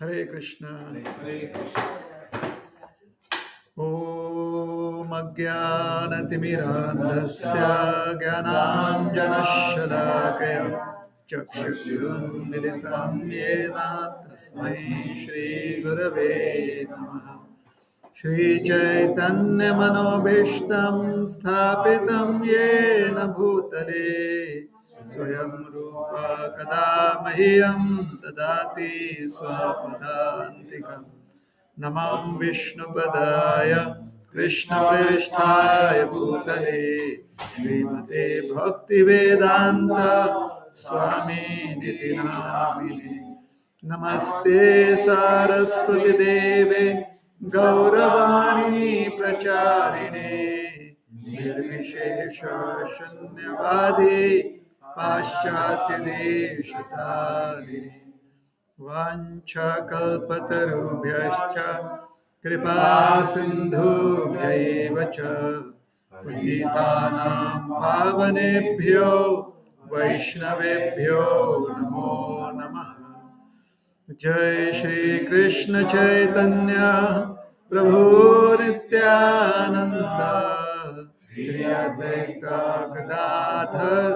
Hare Krishna. Hare Krishna. Om Ajnanatimidandasya Gyananjanashalakaya Chakshurunmilitam Yena Tasmai Shri Gurave Namaha Shri Chaitanya Manobishtam Sthapitam Yena Bhutale Swayam Rupa Kada Mahiyam Dadati Swapadantikam Namam Vishnupadaya Krishna Preshthaya Bhutale Srimate Bhaktivedanta Swami Niti Namine Namaste Saraswati Deve Gauravani Pracharine Nirvishesha Shanyavadi Paschatya Deshatarine Vanchakalpatarubhyascha kripa sindhubhyaiva cha patitanam pavanebhyo vaishnavebhyo namo namah. Jai Shri Krishna Chaitanya Prabhu Nityananda Shri Advaita Gadadhar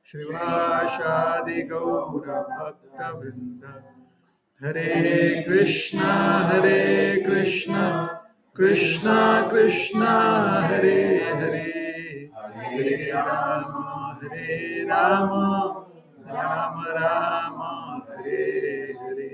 Shrivashadi Gaura Bhakta Vrinda Hare Krishna, Krishna Krishna, Hare Hare, Hare Rama, Rama Rama, Hare Hare.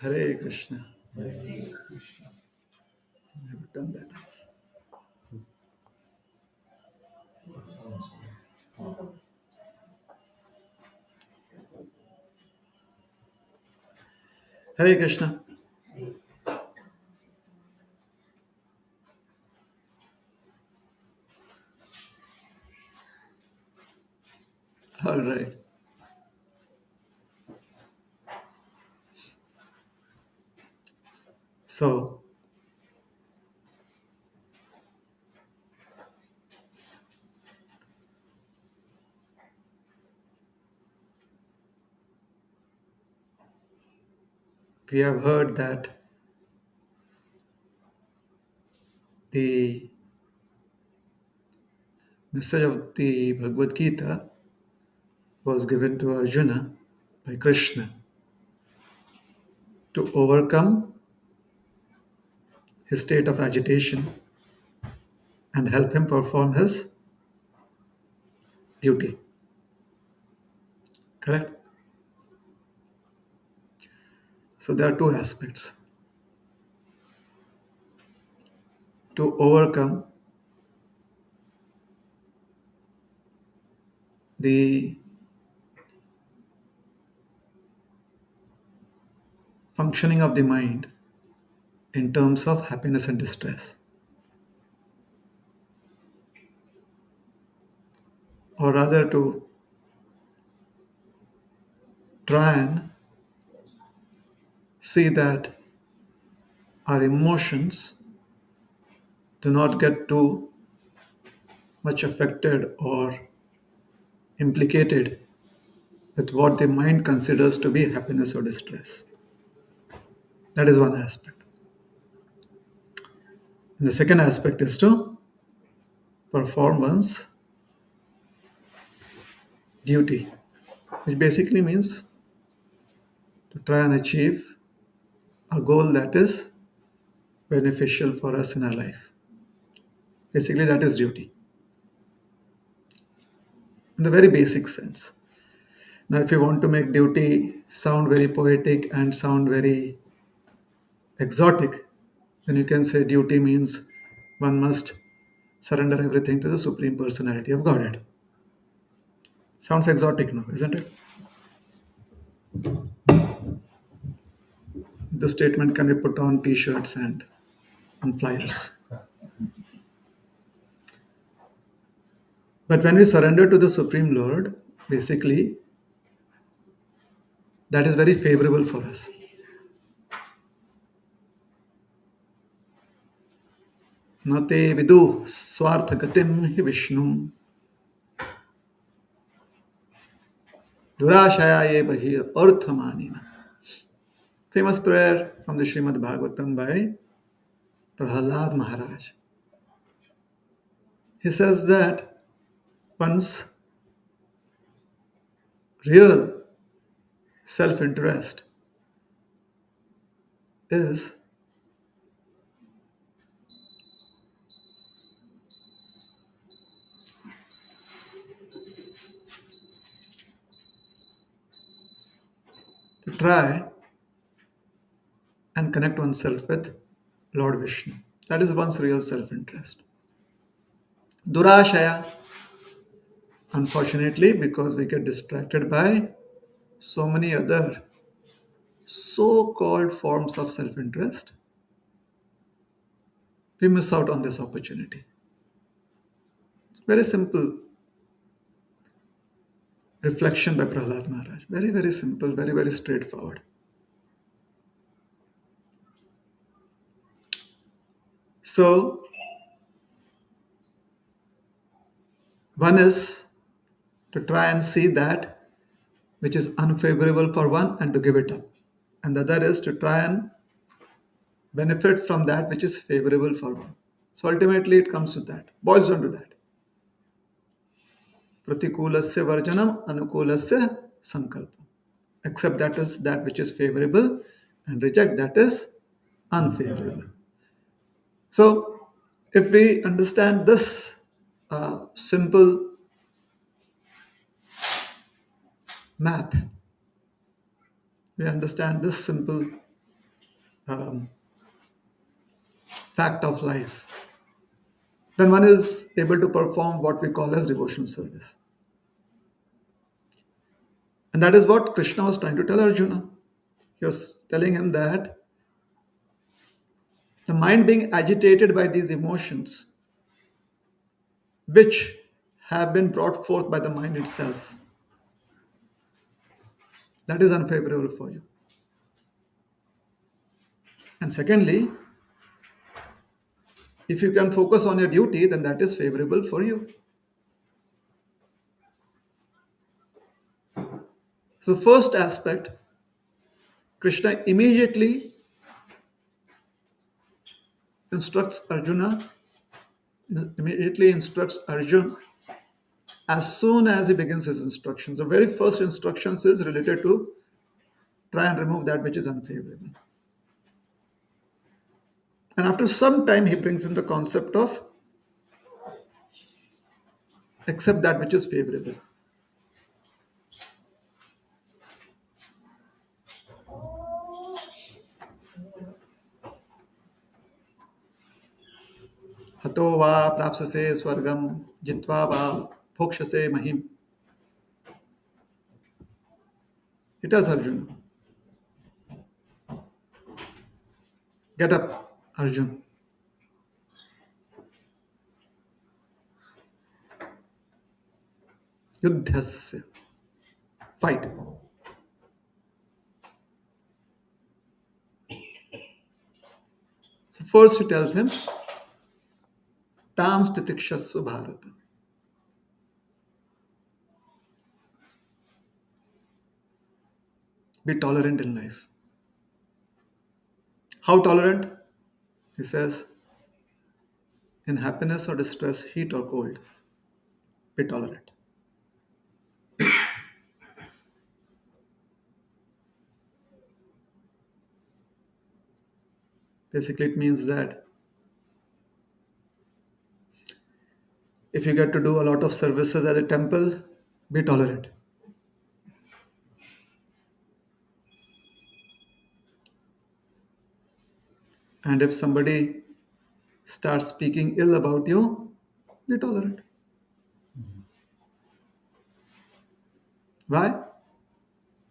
Hare Krishna. Hare Krishna. I've done that. Hare Krishna. All right. So, we have heard that the message of the Bhagavad Gita was given to Arjuna by Krishna to overcome his state of agitation and help him perform his duty. Correct? So there are two aspects. To overcome the functioning of the mind in terms of happiness and distress, or rather to try and see that our emotions do not get too much affected or implicated with what the mind considers to be happiness or distress. That is one aspect. And the second aspect is to perform one's duty, which basically means to try and achieve a goal that is beneficial for us in our life. Basically, that is duty in the very basic sense. Now, if you want to make duty sound very poetic and sound very exotic, then you can say duty means one must surrender everything to the Supreme Personality of Godhead. Sounds exotic now, isn't it? The statement can be put on t shirts and on flyers. But when we surrender to the Supreme Lord, basically, that is very favorable for us. Nate vidu swarthagatim hi Vishnu durashaya ye bahir arthamanina. Famous prayer from the Srimad Bhagavatam by Prahalad Maharaj. He says that one's real self interest is to try and connect oneself with Lord Vishnu. That is one's real self interest. Durashaya, unfortunately, because we get distracted by so many other so called forms of self interest, we miss out on this opportunity. Very simple reflection by Prahlad Maharaj. Very, very simple, very, very straightforward. So, one is to try and see that which is unfavorable for one and to give it up. And the other is to try and benefit from that which is favorable for one. So ultimately it comes to that, boils down to that. Pratikulasya varjanam anukulasya sankalpa. Accept that is that which is favorable and reject that is unfavorable. So if we understand this simple math, we understand this simple um, fact of life, then one is able to perform what we call as devotional service. And that is what Krishna was trying to tell Arjuna. He was telling him that the mind being agitated by these emotions, which have been brought forth by the mind itself, that is unfavorable for you. And secondly, if you can focus on your duty, then that is favorable for you. So, first aspect, Krishna instructs Arjuna, immediately instructs Arjuna as soon as he begins his instructions. The very first instructions is related to try and remove that which is unfavorable. And after some time, he brings in the concept of accept that which is favorable. हतो वा प्राप्स्यसे स्वर्गम जित्वा वा भोक्ष्यसे महिम. It is Arjuna. Get up, Arjuna. Yuddhasya. Fight. So first he tells him, Tam stitikshasva bharata. Be tolerant in life. How tolerant? He says, in happiness or distress, heat or cold, be tolerant. Basically, it means that if you get to do a lot of services at a temple, be tolerant. And if somebody starts speaking ill about you, be tolerant. Why?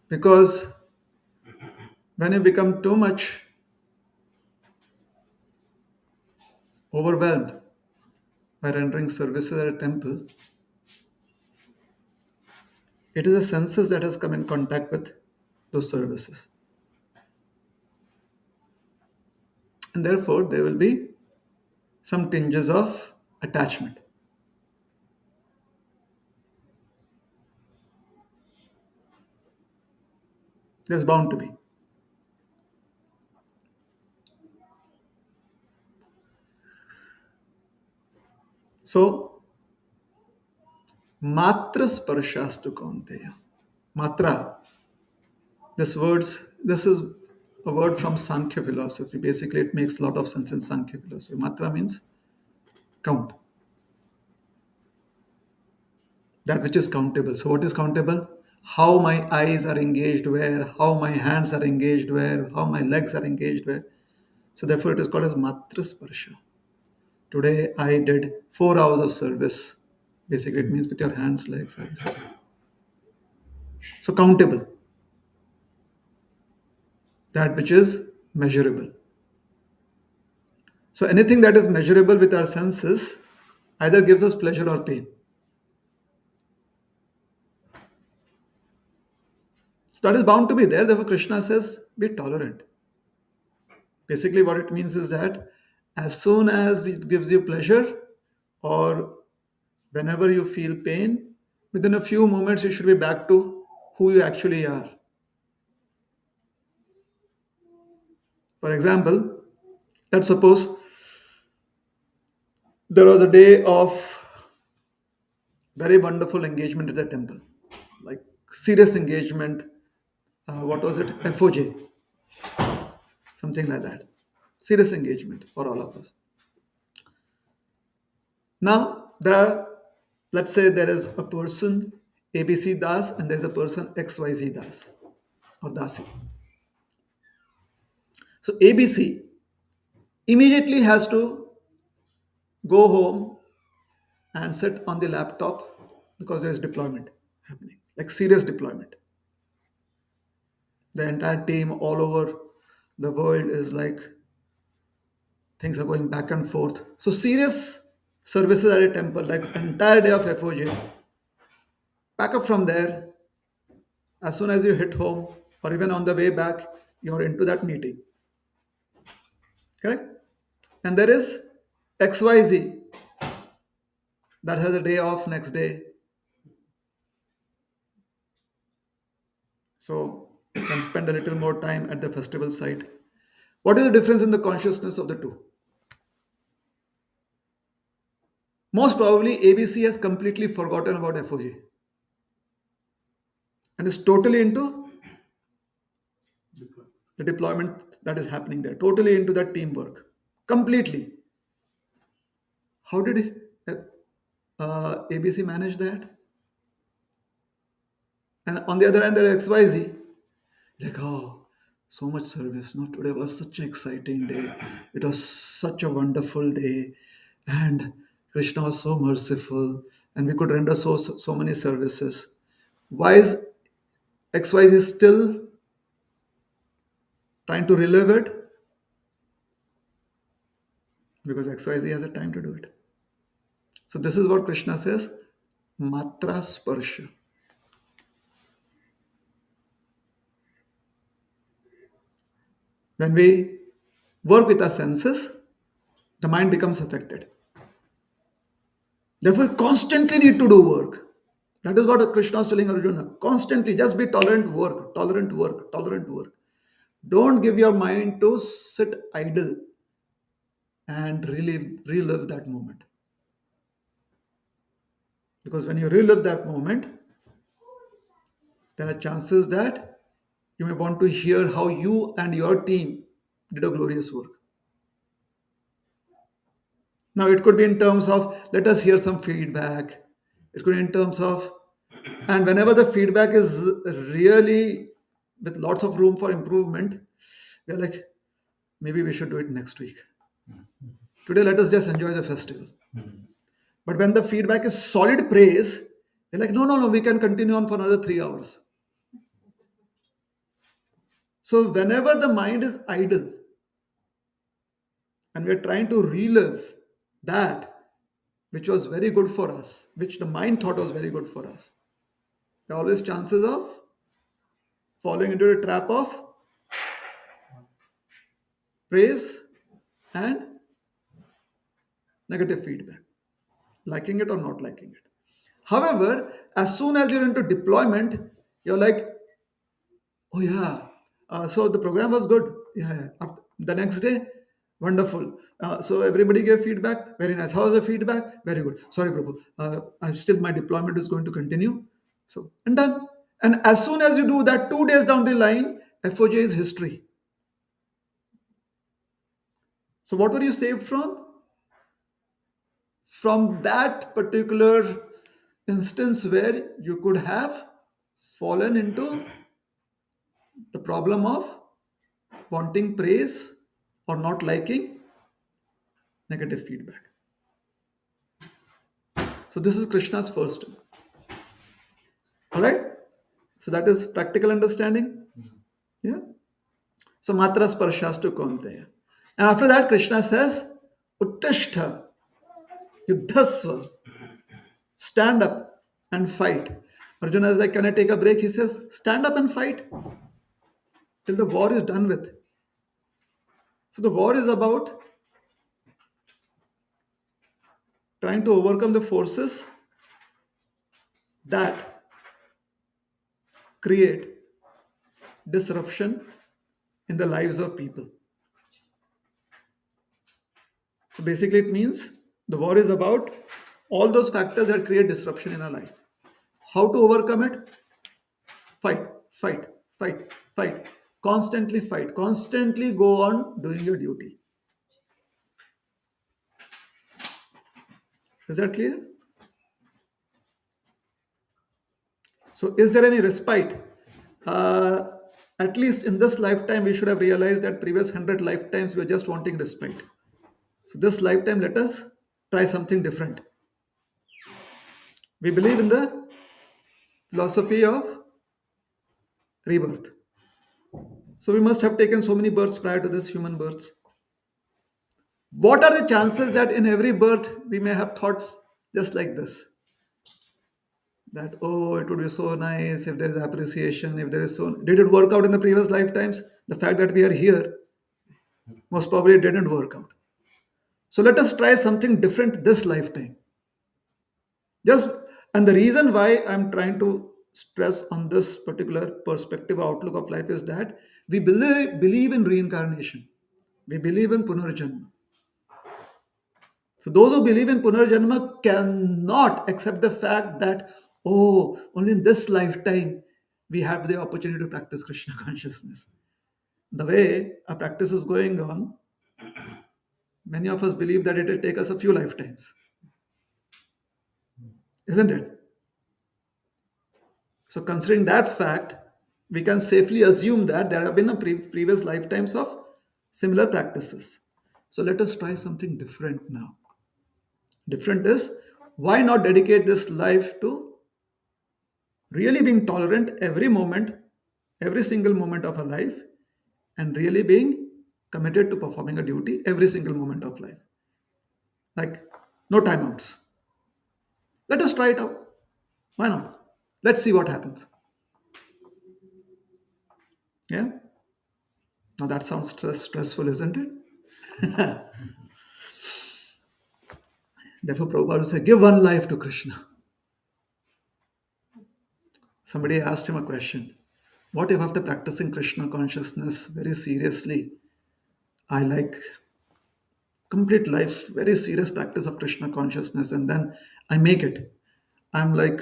Because when you become too much overwhelmed by rendering services at a temple, It is the senses that has come in contact with those services. And therefore, there will be some tinges of attachment. There's bound to be. So, matra sparshastu kaunteya. Matra, this is a word from Sankhya philosophy. Basically, it makes a lot of sense in Sankhya philosophy. Matra means count, that which is countable. So, what is countable? How my eyes are engaged where, how my hands are engaged where, how my legs are engaged where. So, therefore, it is called as matra sparsha. Today, I did 4 hours of service. Basically, it means with your hands, legs, eyes. So, countable, that which is measurable. So, anything that is measurable with our senses either gives us pleasure or pain. So, that is bound to be there. Therefore, Krishna says, be tolerant. Basically, what it means is that as soon as it gives you pleasure or whenever you feel pain, within a few moments, you should be back to who you actually are. For example, let's suppose there was a day of very wonderful engagement at the temple, like serious engagement. What was it? FOJ, something like that. Serious engagement for all of us. Now, let's say there is a person ABC Das and there's a person XYZ Das or Dasi. So ABC immediately has to go home and sit on the laptop because there is deployment happening, like serious deployment. The entire team all over the world is like things are going back and forth. So serious services at a temple, like entire day of FOJ. Pack up from there. As soon as you hit home, or even on the way back, you're into that meeting. Correct? And there is XYZ that has a day off next day. So you can spend a little more time at the festival site. What is the difference in the consciousness of the two? Most probably, ABC has completely forgotten about FOJ and is totally into the deployment that is happening there, totally into that teamwork. Completely. How did ABC manage that? And on the other hand, there is XYZ. Like, oh, so much service. No, today was such an exciting day. It was such a wonderful day. And Krishna was so merciful. And we could render so many services. Why is XYZ still trying to relive it? Because XYZ has a time to do it. So this is what Krishna says, matra sparsha. When we work with our senses, the mind becomes affected. Therefore, we constantly need to do work. That is what Krishna is telling Arjuna. Constantly, just be tolerant, work, tolerant, work, tolerant, work. Don't give your mind to sit idle and relive that moment. Because when you relive that moment, there are chances that you may want to hear how you and your team did a glorious work. Now, it could be in terms of let us hear some feedback. It could be in terms of, and whenever the feedback is really with lots of room for improvement, we're like, maybe we should do it next week. Today, let us just enjoy the festival. But when the feedback is solid praise, we're like, no, no, no, we can continue on for another 3 hours. So, whenever the mind is idle and we're trying to relive that which was very good for us, which the mind thought was very good for us, There are always chances of falling into the trap of praise and negative feedback, liking it or not liking it. However, as soon as you're into deployment, you're like, oh yeah, so the program was good. Yeah, yeah. The next day, wonderful. So everybody gave feedback. Very nice. How was the feedback? Very good. Sorry, Prabhu. I'm still my deployment is going to continue. So and done. And as soon as you do that, 2 days down the line, FOJ is history. So what were you saved from? From that particular instance where you could have fallen into the problem of wanting praise or not liking negative feedback. So this is Krishna's first. All right. So that is practical understanding. Yeah. So matra sparshastu kaunteya. And after that, Krishna says, Uttashta, yuddhasva, stand up and fight. Arjuna is like, can I take a break? He says, stand up and fight till the war is done with. So the war is about trying to overcome the forces that create disruption in the lives of people. So basically, it means the war is about all those factors that create disruption in our life. How to overcome it? Fight, fight, fight, fight. Constantly fight. Constantly go on doing your duty. Is that clear? So, is there any respite? Uh, at least in this lifetime, we should have realized that previous 100 lifetimes we were just wanting respite. So, this lifetime, let us try something different. We believe in the philosophy of rebirth. So, we must have taken so many births prior to this human births. What are the chances that in every birth we may have thoughts just like this? That, oh, it would be so nice if there is appreciation, if there is so. Did it work out in the previous lifetimes? The fact that we are here most probably it didn't work out. So let us try something different this lifetime. Just and the reason why I'm trying to stress on this particular perspective or outlook of life is that we believe in reincarnation. We believe in punarjanma. So those who believe in punarjanma cannot accept the fact that, oh, only in this lifetime we have the opportunity to practice Krishna consciousness. The way our practice is going on, many of us believe that it will take us a few lifetimes, isn't it? So considering that fact, we can safely assume that there have been previous lifetimes of similar practices. So let us try something different now. Different is, why not dedicate this life to really being tolerant every moment, every single moment of our life, and really being committed to performing a duty every single moment of life. Like, no timeouts. Let us try it out. Why not? Let's see what happens. Yeah? Now that sounds stressful, isn't it? Therefore, Prabhupada would say, give one life to Krishna. Somebody asked him a question. What if after practicing Krishna consciousness very seriously, I like complete life, very serious practice of Krishna consciousness, and then I make it. I'm like,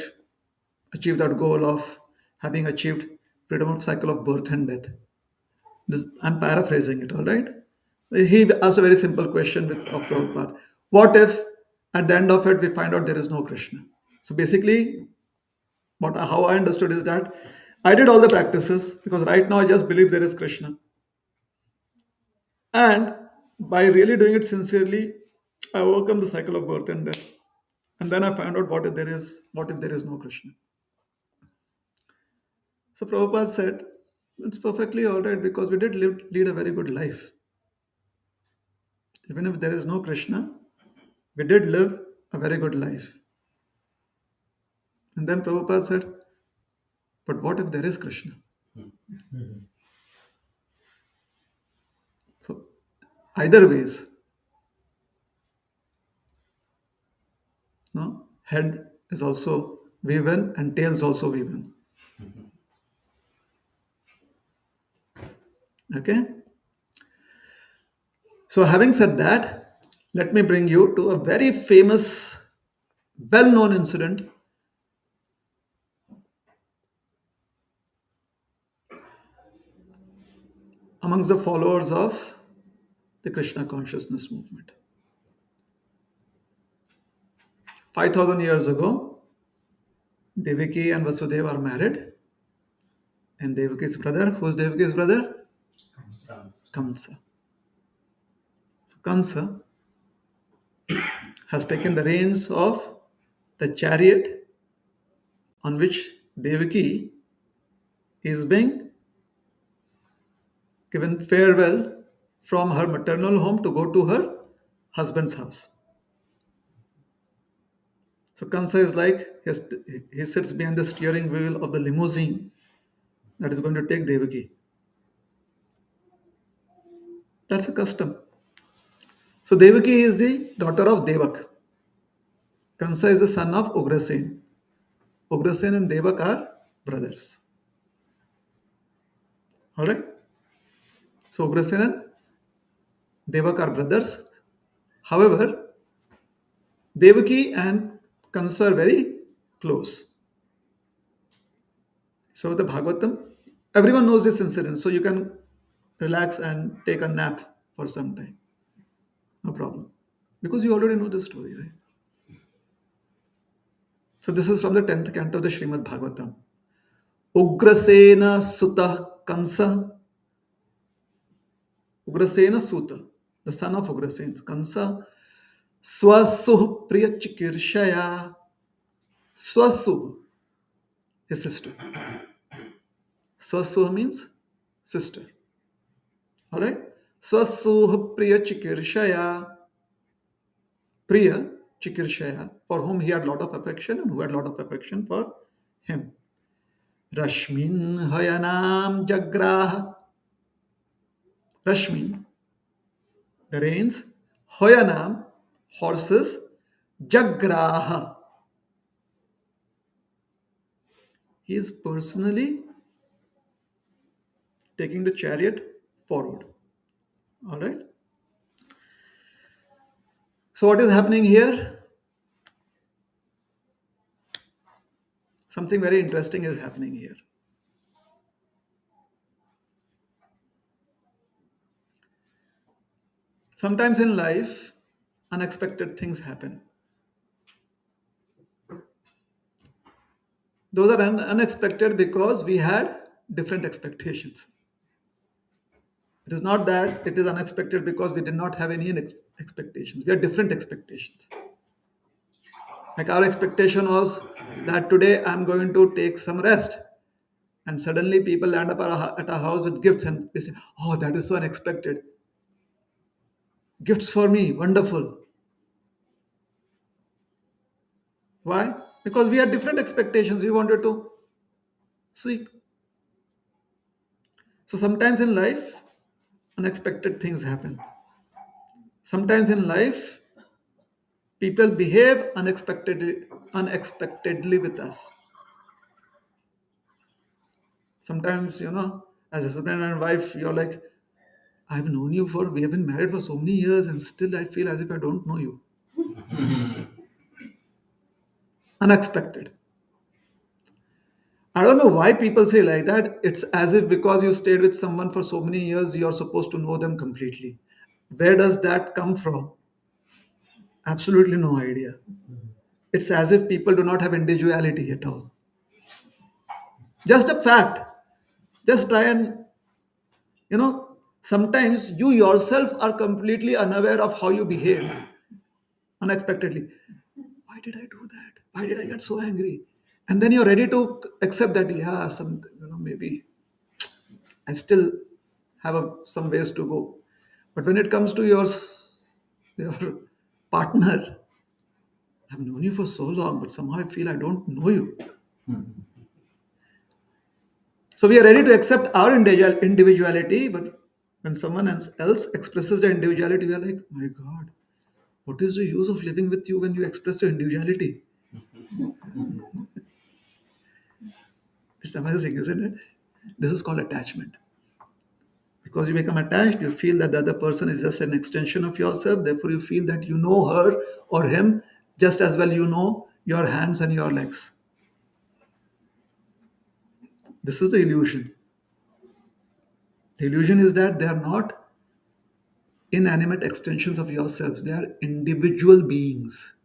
achieve that goal of having achieved freedom of cycle of birth and death. This, I'm paraphrasing it, all right? He asked a very simple question of Prabhupada. What if at the end of it we find out there is no Krishna? So basically, how I understood is that I did all the practices because right now I just believe there is Krishna. And by really doing it sincerely, I overcome the cycle of birth and death. And then I find out what if there is no Krishna. So Prabhupada said, it's perfectly all right because we did lead a very good life. Even if there is no Krishna, we did live a very good life. And then Prabhupada said, But what if there is Krishna? So either ways, no, head is also woven and tails also woven. Okay. So having said that, let me bring you to a very famous, well-known incident amongst the followers of the Krishna consciousness movement. 5,000 years ago, Devaki and Vasudeva are married, and Devaki's brother, who's Devaki's brother? Kamsa. So Kamsa has taken the reins of the chariot on which Devaki is being given farewell from her maternal home to go to her husband's house. So Kansa is like he sits behind the steering wheel of the limousine that is going to take Devaki. That's a custom. So Devaki is the daughter of Devak. Kansa is the son of Ugrasen. Ugrasen and Devak are brothers. Alright? So Ugrasen and Devak are brothers. However, Devaki and Kansa are very close. So the Bhagavatam, everyone knows this incident, so you can relax and take a nap for some time. No problem. Because you already know the story, right? So this is from the 10th canto of the Srimad Bhagavatam. Ugrasena Sutta Kansa. Ugrasena Sutta, the son of Ugrasen. Kansa Swasuh Priya Chikirshaya. Swasuh, his sister. Swasuh means sister. Alright? Swasuh Priya Chikirshaya. Priya Chikirshaya, for whom he had lot of affection and who had lot of affection for him. Rashmin Hayanam Jagraha. Rashmin, the reins. Hoyanam, horses. Jagraha, he is personally taking the chariot forward. All right. So what is happening here? Something very interesting is happening here. Sometimes in life, unexpected things happen. Those are unexpected because we had different expectations. It is not that it is unexpected because we did not have any expectations. We had different expectations. Like our expectation was that today I'm going to take some rest. And suddenly people land up at our house with gifts and they say, oh, that is so unexpected. Gifts for me, wonderful. Why? Because we had different expectations. We wanted to sleep. So sometimes in life, unexpected things happen. Sometimes in life, people behave unexpectedly with us. Sometimes, as a husband and wife, you're like, we have been married for so many years and still I feel as if I don't know you. Unexpected. I don't know why people say like that. It's as if because you stayed with someone for so many years, you're supposed to know them completely. Where does that come from? Absolutely no idea. It's as if people do not have individuality at all. Just a fact. Just try and, sometimes you yourself are completely unaware of how you behave unexpectedly. Why did I do that? Why did I get so angry? And then you're ready to accept that, yeah, maybe I still have some ways to go. But when it comes to your partner, I've known you for so long, but somehow I feel I don't know you. So we are ready to accept our individuality, but when someone else expresses their individuality, we are like, my God, what is the use of living with you when you express your individuality? It's amazing, isn't it? This is called attachment. Because you become attached, you feel that the other person is just an extension of yourself. Therefore, you feel that you know her or him just as well you know your hands and your legs. This is the illusion. The illusion is that they are not inanimate extensions of yourselves, they are individual beings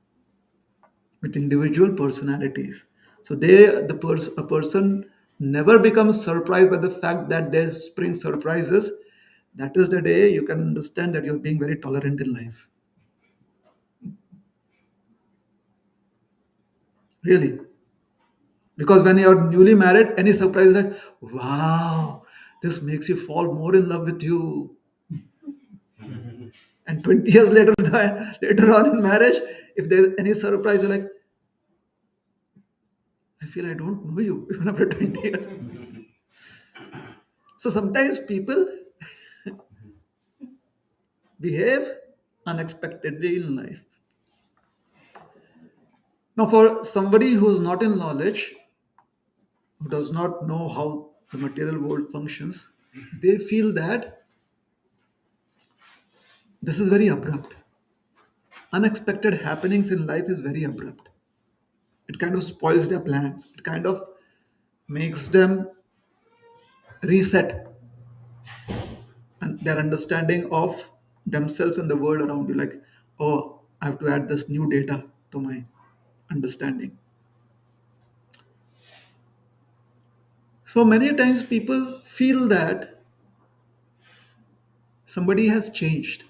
with individual personalities. So a person never becomes surprised by the fact that there spring surprises. That is the day you can understand that you're being very tolerant in life. Really. Because when you're newly married, any surprise is like, wow, this makes you fall more in love with you. And 20 years later, later on in marriage, if there's any surprise, you're like, I feel I don't know you even after 20 years. So sometimes people behave unexpectedly in life. Now, for somebody who's not in knowledge, who does not know how the material world functions, they feel that this is very abrupt. Unexpected happenings in life is very abrupt. It kind of spoils their plans. It kind of makes them reset and their understanding of themselves and the world around you. Like, oh, I have to add this new data to my understanding. So many times people feel that somebody has changed.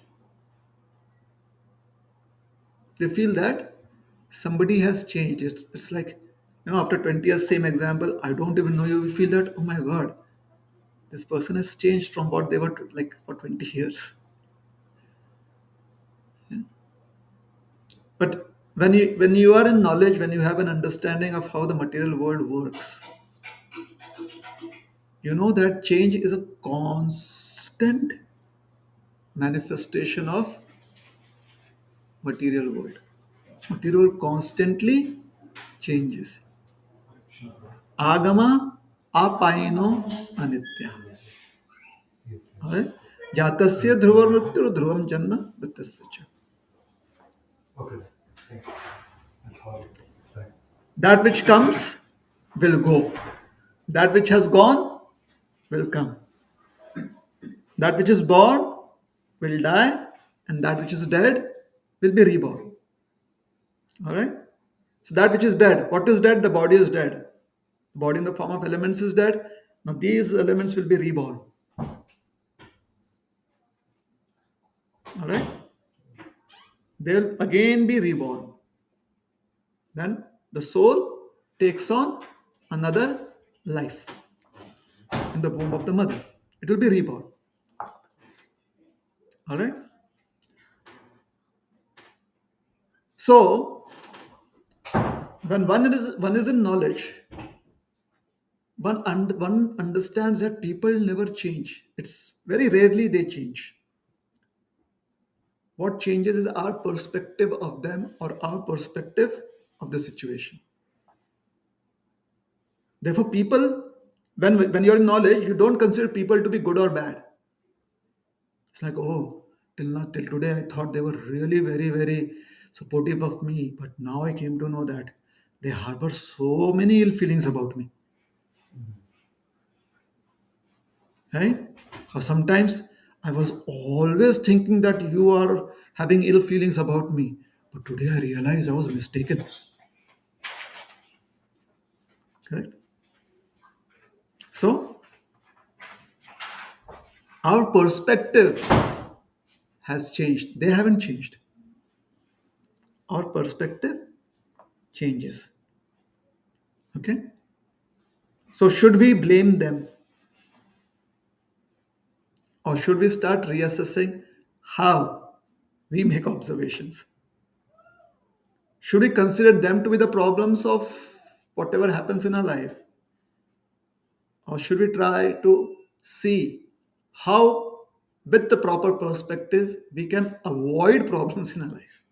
They feel that somebody has changed. It's like, after 20 years, same example, I don't even know you. We feel that, oh my God, this person has changed from what they were like for 20 years. But when you are in knowledge, when you have an understanding of how the material world works, you know that change is a constant manifestation of material world. Material constantly changes. Agama apayino anitya. Alright? Jatasya dhruva mrityu dhruvam janma mritasya cha. That which comes will go. That which has gone will come. That which is born will die, and that which is dead will be reborn. All right? So, that which is dead, what is dead? The body is dead. The body in the form of elements is dead. Now, these elements will be reborn. All right? They'll again be reborn. Then the soul takes on another life in the womb of the mother. It will be reborn. All right? So, when one is in knowledge, one understands that people never change. It's very rarely they change. What changes is our perspective of them or our perspective of the situation. Therefore, people, when you're in knowledge, you don't consider people to be good or bad. It's like, oh, till today, I thought they were really very, very supportive of me, but now I came to know that they harbor so many ill feelings about me. Right? Or sometimes I was always thinking that you are having ill feelings about me, but today I realize I was mistaken. Correct? So, our perspective has changed. They haven't changed. Our perspective changes. Okay? So, should we blame them or should we start reassessing how we make observations? Should we consider them to be the problems of whatever happens in our life? Or should we try to see how, with the proper perspective, we can avoid problems in our life?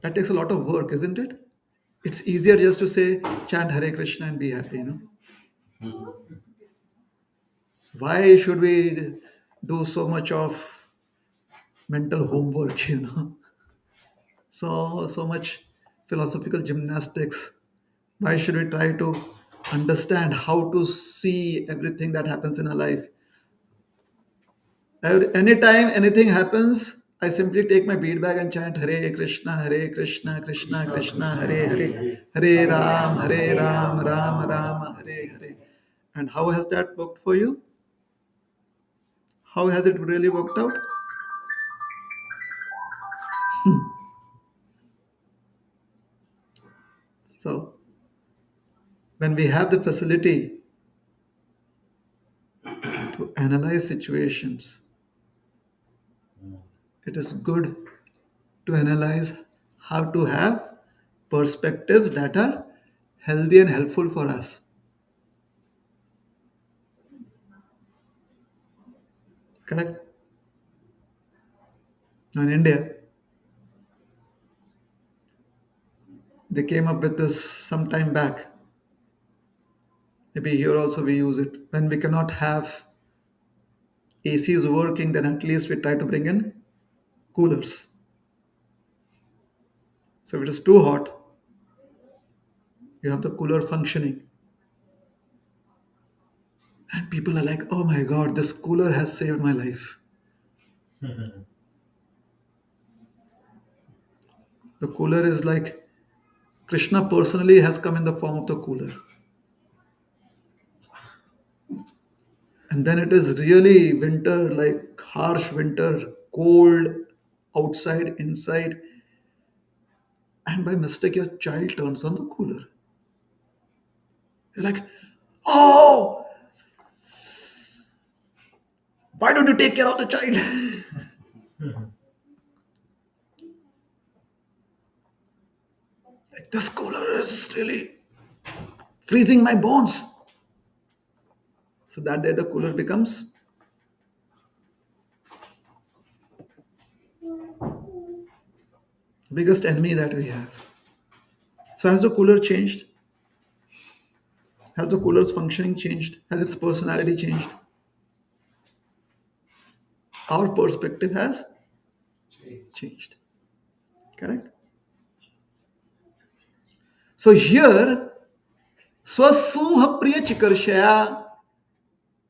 That takes a lot of work, isn't it? It's easier just to say, chant Hare Krishna and be happy. Why should we do so much of mental homework? So much philosophical gymnastics. Why should we try to understand how to see everything that happens in our life? Anytime anything happens, I simply take my bead bag and chant Hare Krishna, Hare Krishna, Krishna Krishna, Hare Hare, Hare Ram, Ram Ram, Hare Hare. And how has that worked for you? How has it really worked out? So, when we have the facility to analyze situations, it is good to analyze how to have perspectives that are healthy and helpful for us. Correct? Now in India, they came up with this some time back. Maybe here also we use it. When we cannot have ACs working, then at least we try to bring in coolers. So if it is too hot, you have the cooler functioning. And people are like, oh my god, this cooler has saved my life. The cooler is like Krishna personally has come in the form of the cooler. And then it is really winter, like harsh winter, cold, outside, inside, and by mistake your child turns on the cooler. You're like, oh, why don't you take care of the child? Like, this cooler is really freezing my bones. So that day the cooler becomes biggest enemy that we have. So has the cooler changed? Has the cooler's functioning changed? Has its personality changed? Our perspective has changed. Correct? So here, Swasuha Priya Chikarshaya,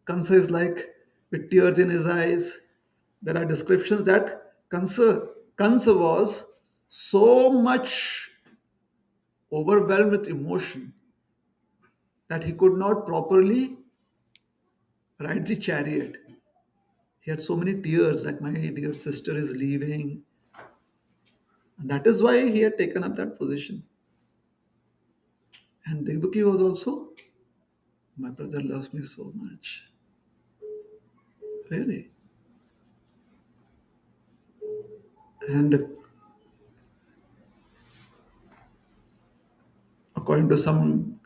Kansa is like with tears in his eyes. There are descriptions that Kansa was so much overwhelmed with emotion that he could not properly ride the chariot. He had so many tears, like my dear sister is leaving. And that is why he had taken up that position. And Devaki was also, my brother loves me so much. Really. And according to some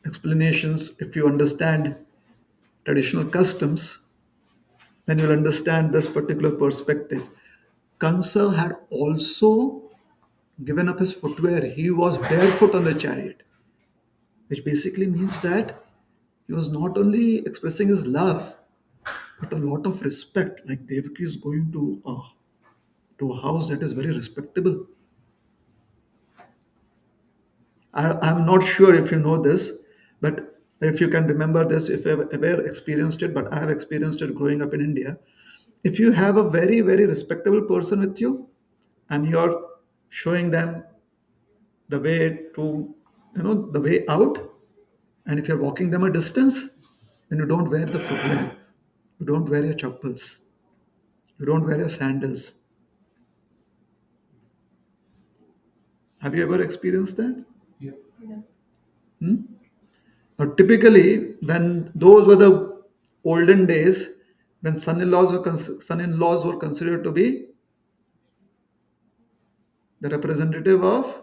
explanations, if you understand traditional customs, then you'll understand this particular perspective. Kansa had also given up his footwear. He was barefoot on the chariot, which basically means that he was not only expressing his love, but a lot of respect. Like Devaki is going to a house that is very respectable. I'm not sure if you know this, but if you can remember this, if you've ever experienced it, but I have experienced it growing up in India. If you have a very, very respectable person with you and you're showing them the way to, the way out, and if you're walking them a distance, then you don't wear the footwear, you don't wear your chappals, you don't wear your sandals. Have you ever experienced that? Hmm? Now, typically, when those were the olden days, when son-in-laws were considered to be the representative of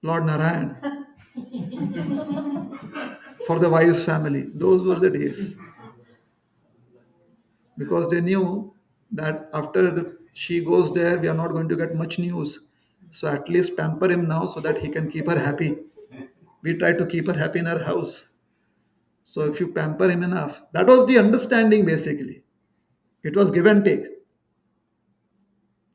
Lord Narayan. for the wife's family. Those were the days because they knew that after she goes there, we are not going to get much news. So at least pamper him now so that he can keep her happy. We try to keep her happy in her house. So if you pamper him enough, that was the understanding basically. It was give and take.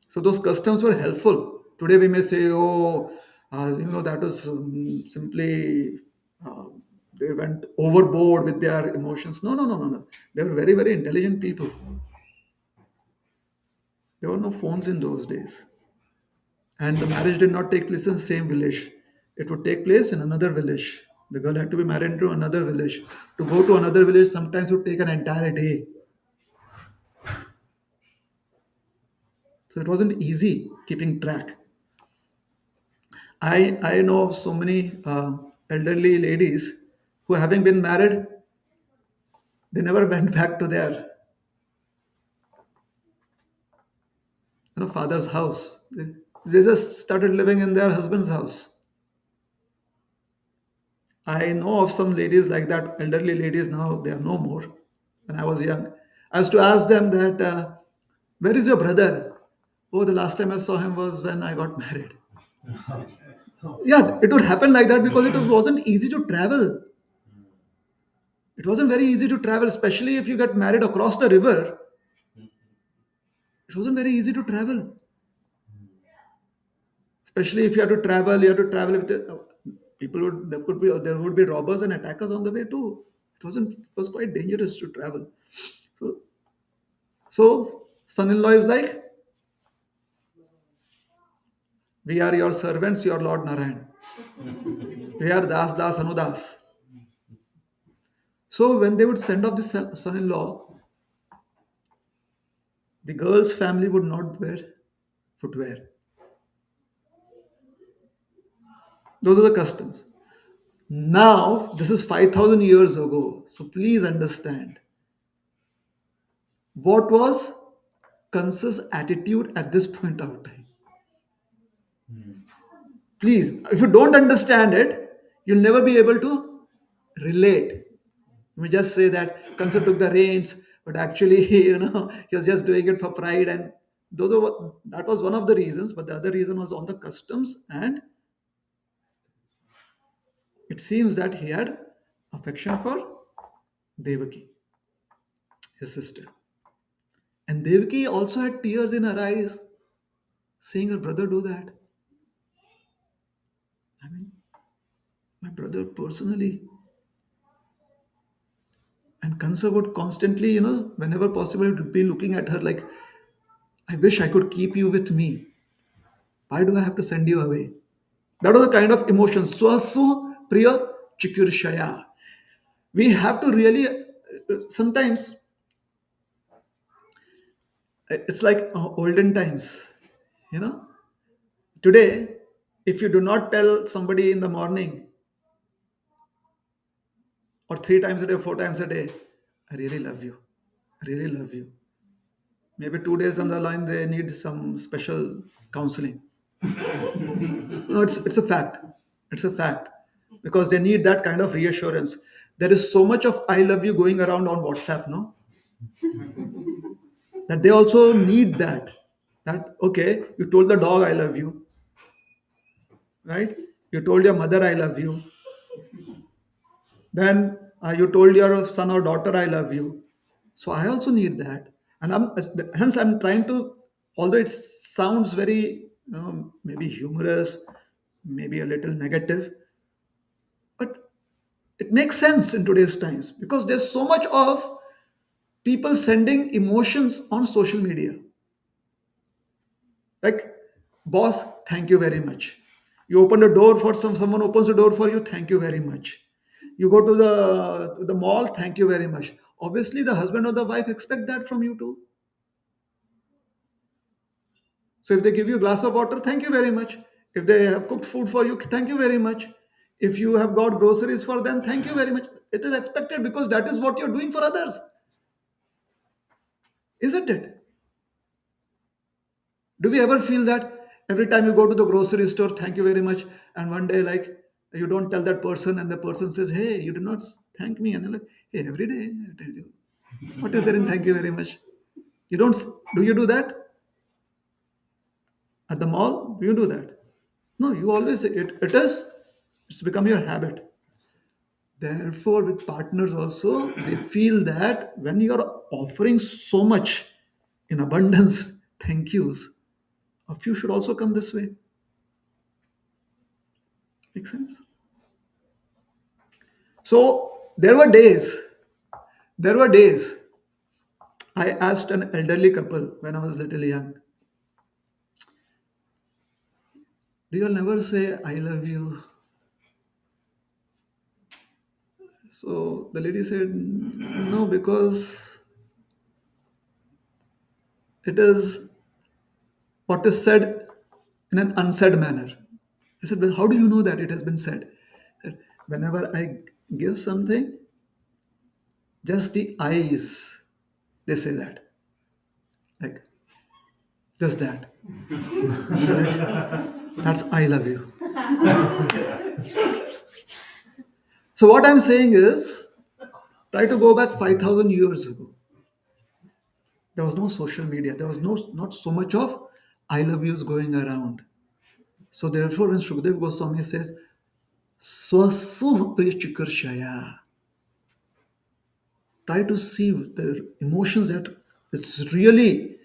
So those customs were helpful. Today we may say, oh, that was simply uh, they went overboard with their emotions. No, no, no, no, no. They were very, very intelligent people. There were no phones in those days. And the marriage did not take place in the same village. It would take place in another village. The girl had to be married to another village. To go to another village sometimes would take an entire day. So it wasn't easy keeping track. I know of so many elderly ladies who, having been married, they never went back to their father's house. They just started living in their husband's house. I know of some ladies like that, elderly ladies now, they are no more. When I was young, I used to ask them that, where is your brother? Oh, the last time I saw him was when I got married. Yeah, it would happen like that because it wasn't easy to travel. It wasn't very easy to travel, especially if you get married across the river. It wasn't very easy to travel, especially if you have to travel. You have to travel with people. There would be robbers and attackers on the way too. It was quite dangerous to travel. So son-in-law is like, we are your servants, your Lord Narayan. We are das das anudas. So when they would send off the son-in-law, the girl's family would not wear footwear. Those are the customs. Now, this is 5,000 years ago. So please understand what was Kansa's attitude at this point of time. Please, if you don't understand it, you'll never be able to relate. We just say that Kansa took the reins, but actually, he was just doing it for pride, and that was one of the reasons. But the other reason was on the customs, and it seems that he had affection for Devaki, his sister. And Devaki also had tears in her eyes, seeing her brother do that. I mean, my brother personally. And Kansa would constantly, whenever possible, would be looking at her like, I wish I could keep you with me. Why do I have to send you away? That was the kind of emotion. Swasu Priya Chikurshaya. We have to really, sometimes, it's like olden times. You know, Today, if you do not tell somebody in the morning or three times a day, 4 times a day, I really love you. I really love you. Maybe 2 days down the line, they need some special counseling. No, it's a fact. It's a fact because they need that kind of reassurance. There is so much of I love you going around on WhatsApp, no, that they also need that. That okay, you told the dog I love you, right? You told your mother I love you. Then you told your son or daughter I love you. So I also need that, and I'm trying to. Although it sounds very maybe humorous, maybe a little negative, but it makes sense in today's times because there's so much of people sending emotions on social media. Like, boss, thank you very much. You open a door for someone opens a door for you, thank you very much. You go to the mall, thank you very much. Obviously, the husband or the wife expect that from you too. So if they give you a glass of water, thank you very much. If they have cooked food for you, thank you very much. If you have got groceries for them, thank you very much. It is expected because that is what you're doing for others, isn't it? Do we ever feel that every time you go to the grocery store, thank you very much, and one day, like, You don't tell that person, and the person says, "Hey, you did not thank me," and you're like, "Hey, every day I tell you." What is there in thank you very much? You don't. Do you do that at the mall? Do you do that? No, you always say it. It is. It's become your habit. Therefore, with partners also, they feel that when you are offering so much in abundance, thank yous, a few should also come this way. Make sense? So there were days I asked an elderly couple when I was little young, do you all never say I love you? So the lady said, no, because it is what is said in an unsaid manner. I said, well, how do you know that it has been said? He said, whenever I give something, just the eyes, they say that. Like, just that. That's I love you. So what I'm saying is, try to go back 5,000 years ago. There was no social media. There was not so much of I love yous going around. So therefore, when Shukdev Goswami says, Swasuh Priyachikarshaya, try to see the emotions that is really,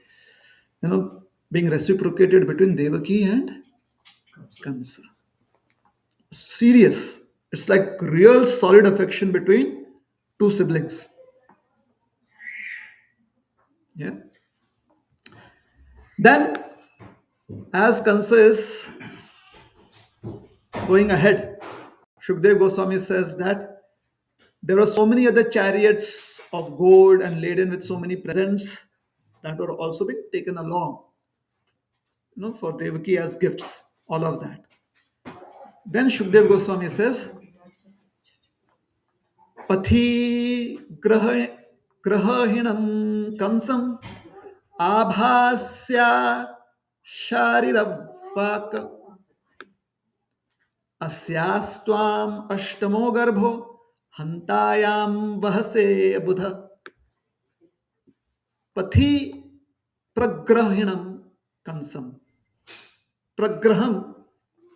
being reciprocated between Devaki and Kansa. Serious. It's like real solid affection between two siblings. Yeah. Then, as Kansa is going ahead, Shukdev Goswami says that there were so many other chariots of gold and laden with so many presents that were also being taken along, for Devaki as gifts, all of that. Then Shukdev Goswami says, Pathi grahinam kamsam abhasya sharirabhak अस्यास्त्वाम अष्टमो गर्भो हंतायाम वहसे बुध पथि प्रग्रहिणम कंसम. Pragraham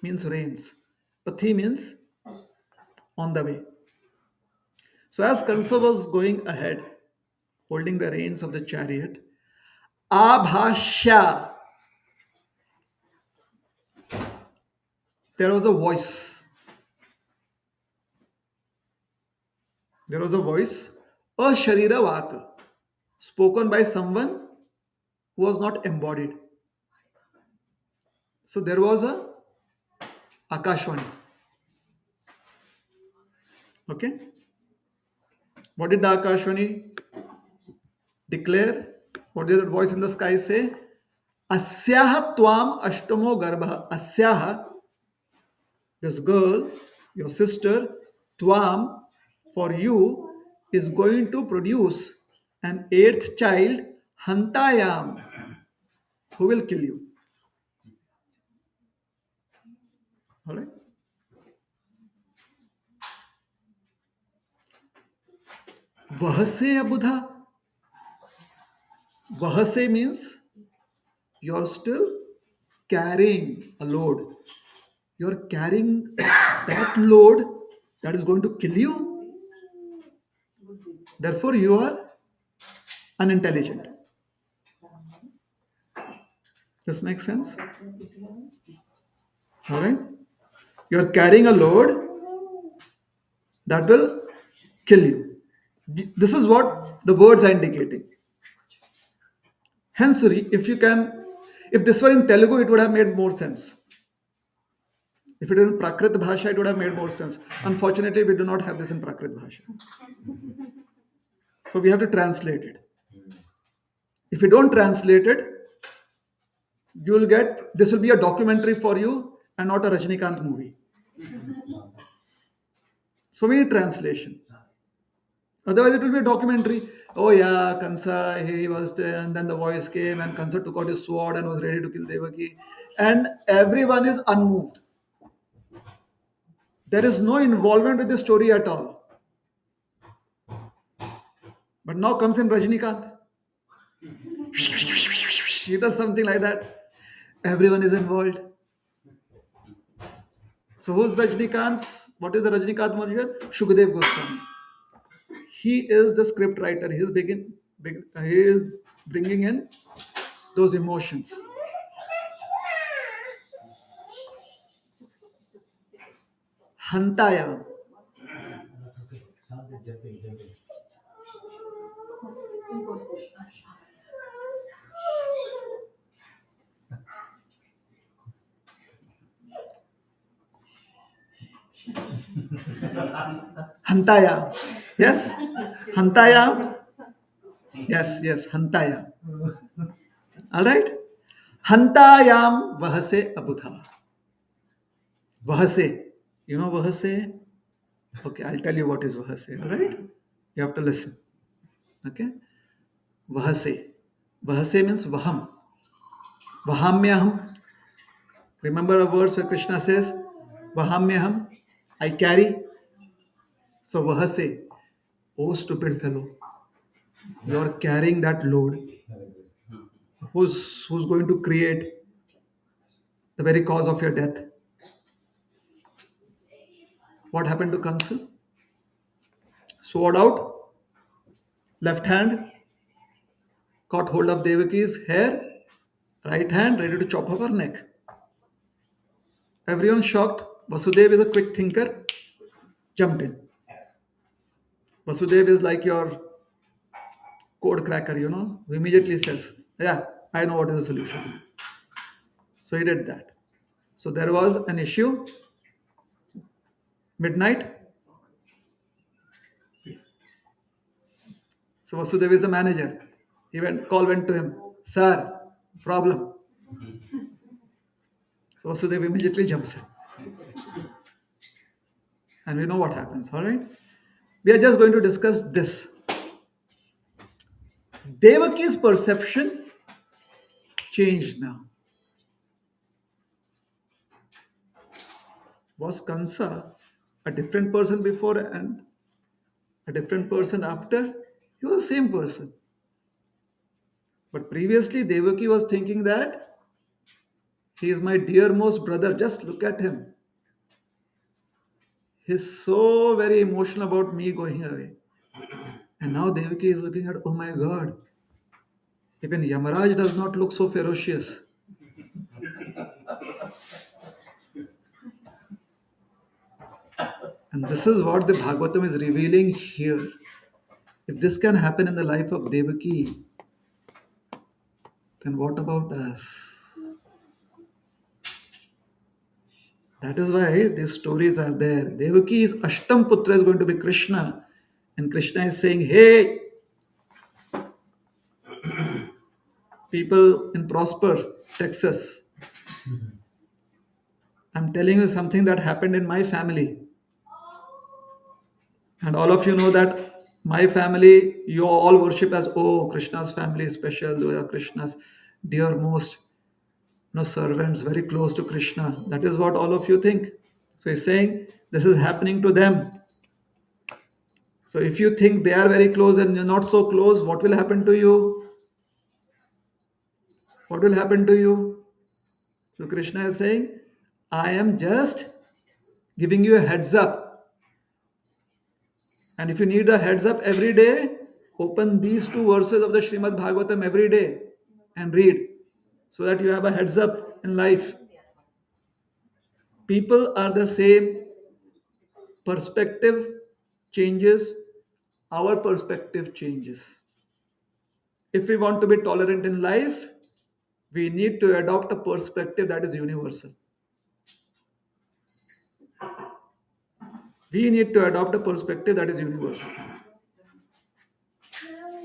means reins. Pathi means on the way. So as Kansa was going ahead, holding the reins of the chariot, abhashya, there was a voice. There was a voice, a sharira vaka, spoken by someone who was not embodied. So there was a Akashvani. Okay? What did the Akashvani declare? What did that voice in the sky say? Asyaha tvam ashtamo garbha. Asyaha, this girl, your sister, tvam, for you, is going to produce an eighth child, hantayam, who will kill you. All right? Vahase abudha. Vahase means you're still carrying a load. You're carrying that load that is going to kill you. Therefore, you are unintelligent. This makes sense? All right? You're carrying a load that will kill you. This is what the words are indicating. Hence, if this were in Telugu, it would have made more sense. If it were in Prakrit Bhasha, it would have made more sense. Unfortunately, we do not have this in Prakrit Bhasha. So we have to translate it. If you don't translate it, you will get, this will be a documentary for you and not a Rajnikant movie. So we need translation. Otherwise, it will be a documentary. Oh yeah, Kansa, he was there, and then the voice came, and Kansa took out his sword and was ready to kill Devaki. And everyone is unmoved. There is no involvement with the story at all. But now comes in Rajnikant. He does something like that. Everyone is involved. So who's Rajnikant's? What is the Rajnikant version? Shukadev Goswami. He is the script writer. He is bringing in those emotions. Hantaya. Hantaya. Yes? Hantaya. Yes, Hantaya. All right? Hantayam vahase abudha. Vahase. You know vahase? Okay, I'll tell you what is vahase. All right? You have to listen. Okay? Vahase. Vahase means vaham. Vahamyaham. Remember a verse where Krishna says, Vahamyaham, I carry. So Vahase, oh stupid fellow, you are carrying that load. Who's going to create the very cause of your death? What happened to Kansa? Sword out, left hand, caught hold of Devaki's hair, right hand ready to chop off her neck. Everyone shocked. Vasudev is a quick thinker, jumped in. Vasudev is like your code cracker, who immediately says, yeah, I know what is the solution. So he did that. So there was an issue, midnight. So Vasudev is the manager. Call went to him, sir, problem. So Vasudev immediately jumps in. And we know what happens, all right? We are just going to discuss this. Devaki's perception changed now. Was Kansa a different person before and a different person after? He was the same person. But previously, Devaki was thinking that he is my dearmost brother. Just look at him. He's so very emotional about me going away. And now Devaki is looking at, oh my God, even Yamaraj does not look so ferocious. And this is what the Bhagavatam is revealing here. If this can happen in the life of Devaki, then what about us? That is why these stories are there. Devaki's Ashtam Putra is going to be Krishna. And Krishna is saying, hey, people in Prosper, Texas, I'm telling you something that happened in my family. And all of you know that my family, you all worship as, oh, Krishna's family is special. Those are Krishna's dearmost servants, very close to Krishna. That is what all of you think. So he's saying, this is happening to them. So if you think they are very close and you're not so close, what will happen to you? What will happen to you? So Krishna is saying, I am just giving you a heads up. And if you need a heads up every day, open these two verses of the Srimad Bhagavatam every day and read so that you have a heads up in life. People are the same, perspective changes, our perspective changes. If we want to be tolerant in life, we need to adopt a perspective that is universal. We need to adopt a perspective that is universal.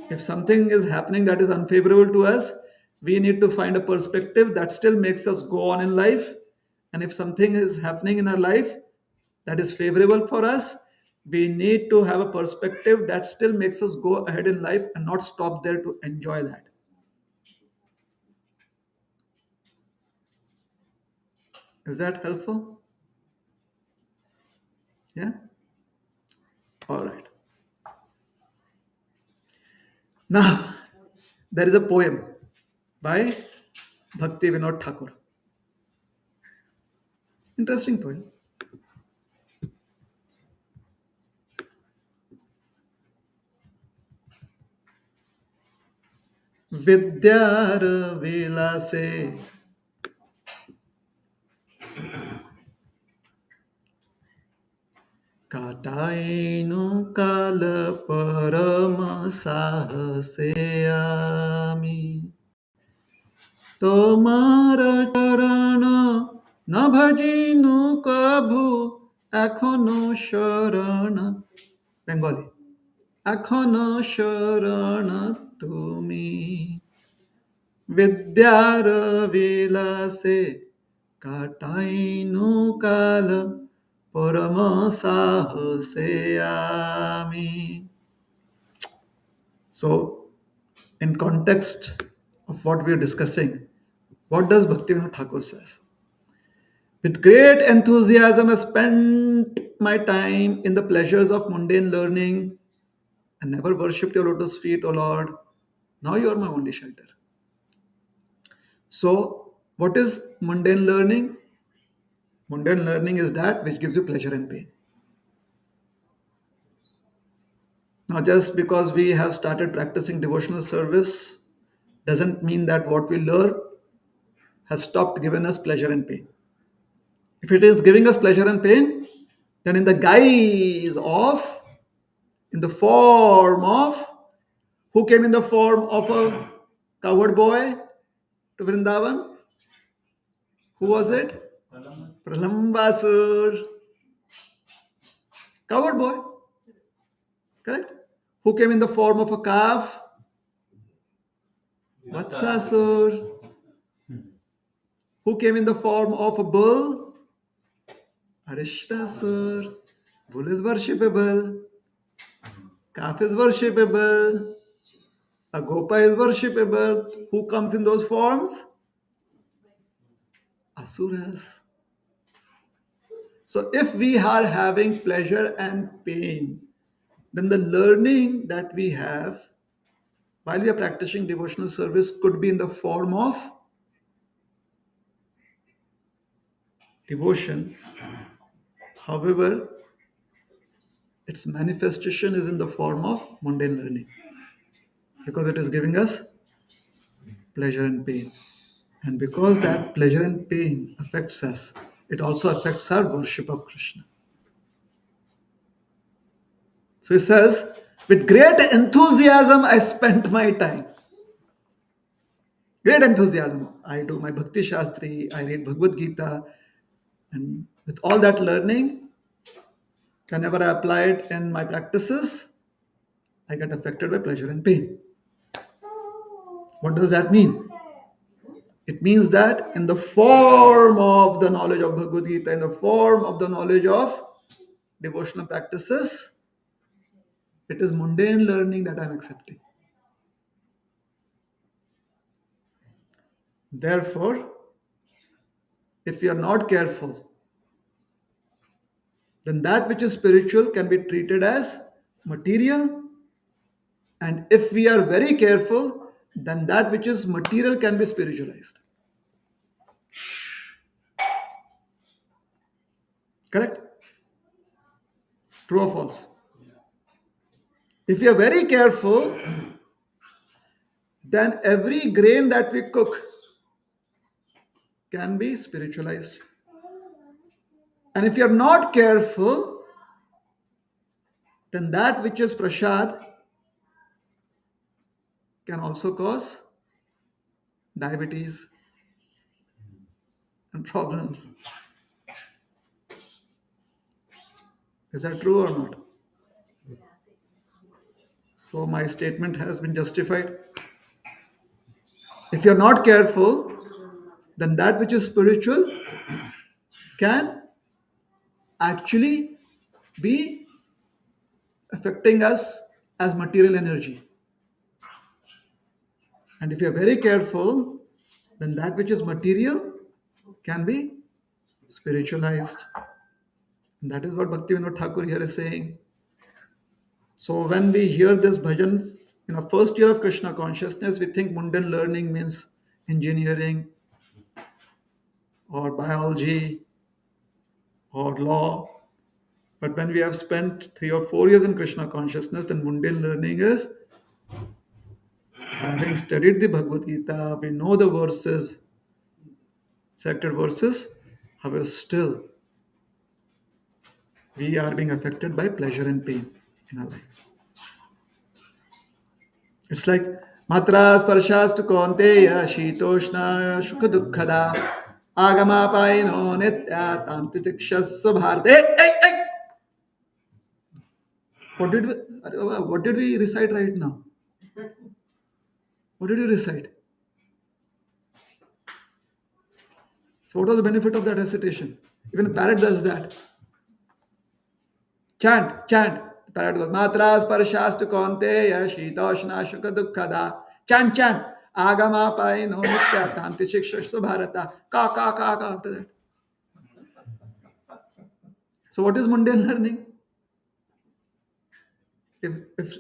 If something is happening that is unfavorable to us, we need to find a perspective that still makes us go on in life. And if something is happening in our life that is favorable for us, we need to have a perspective that still makes us go ahead in life and not stop there to enjoy that. Is that helpful? Yeah? All right. Now, there is a poem by Bhakti Vinod Thakur. Interesting poem. विद्यार विलासे काटाइनु काल परम साहसे आमी তোমার চরণ না ভজিনু কভু এখনো শরণ Bengali এখনো শরণ তুমি বিদ্যার বিলাসে কাটাইনু কাল পরম সাহসে আমি. So, in context of what we are discussing, what does Bhaktivinoda Thakur says? With great enthusiasm, I spent my time in the pleasures of mundane learning and never worshipped your lotus feet, O Lord. Now you are my only shelter. So, what is mundane learning? Mundane learning is that which gives you pleasure and pain. Now, just because we have started practicing devotional service doesn't mean that what we learn has stopped giving us pleasure and pain. If it is giving us pleasure and pain, then in the guise of, in the form of, who came in the form of a cowherd boy to Vrindavan? Who was it? Pralambasur. Cowherd boy, correct? Who came in the form of a calf? Vatsasur. Who came in the form of a bull? Arishtasur. Bull is worshipable. Calf is worshipable. A gopa is worshipable. Who comes in those forms? Asuras. So if we are having pleasure and pain, then the learning that we have while we are practicing devotional service could be in the form of devotion. However, its manifestation is in the form of mundane learning because it is giving us pleasure and pain. And because that pleasure and pain affects us, it also affects our worship of Krishna. So he says, with great enthusiasm, I spent my time. Great enthusiasm. I do my Bhakti Shastri, I read Bhagavad Gita, and with all that learning, whenever I apply it in my practices, I get affected by pleasure and pain. What does that mean? It means that in the form of the knowledge of Bhagavad Gita, in the form of the knowledge of devotional practices, it is mundane learning that I'm accepting. Therefore, if we are not careful, then that which is spiritual can be treated as material. And if we are very careful, then that which is material can be spiritualized. Correct? True or false? If we are very careful, then every grain that we cook can be spiritualized. And if you are not careful, then that which is prasad can also cause diabetes and problems. Is that true or not? So my statement has been justified. If you're not careful, then that which is spiritual can actually be affecting us as material energy. And if you're very careful, then that which is material can be spiritualized. And that is what Bhaktivinoda Thakur here is saying. So when we hear this bhajan, first year of Krishna consciousness, we think mundane learning means engineering or biology or law. But when we have spent 3 or 4 years in Krishna consciousness, then mundane learning is having studied the Bhagavad Gita, we know the verses, selected verses, however, still we are being affected by pleasure and pain in our life. It's like matras parshastu konteya shitoshna shuka dukkhada agama paino nitya tamtitikshasya bharate. Hey! What did we recite right now? What did you recite? So what was the benefit of that recitation? Even a parrot does that. Chant. The parrot goes, matras parshastu konteya shitoshna shuka dukkhada. Chant. Agama paino nitya tamtitikshasya bharata. Ka after that. So what is mundane learning? If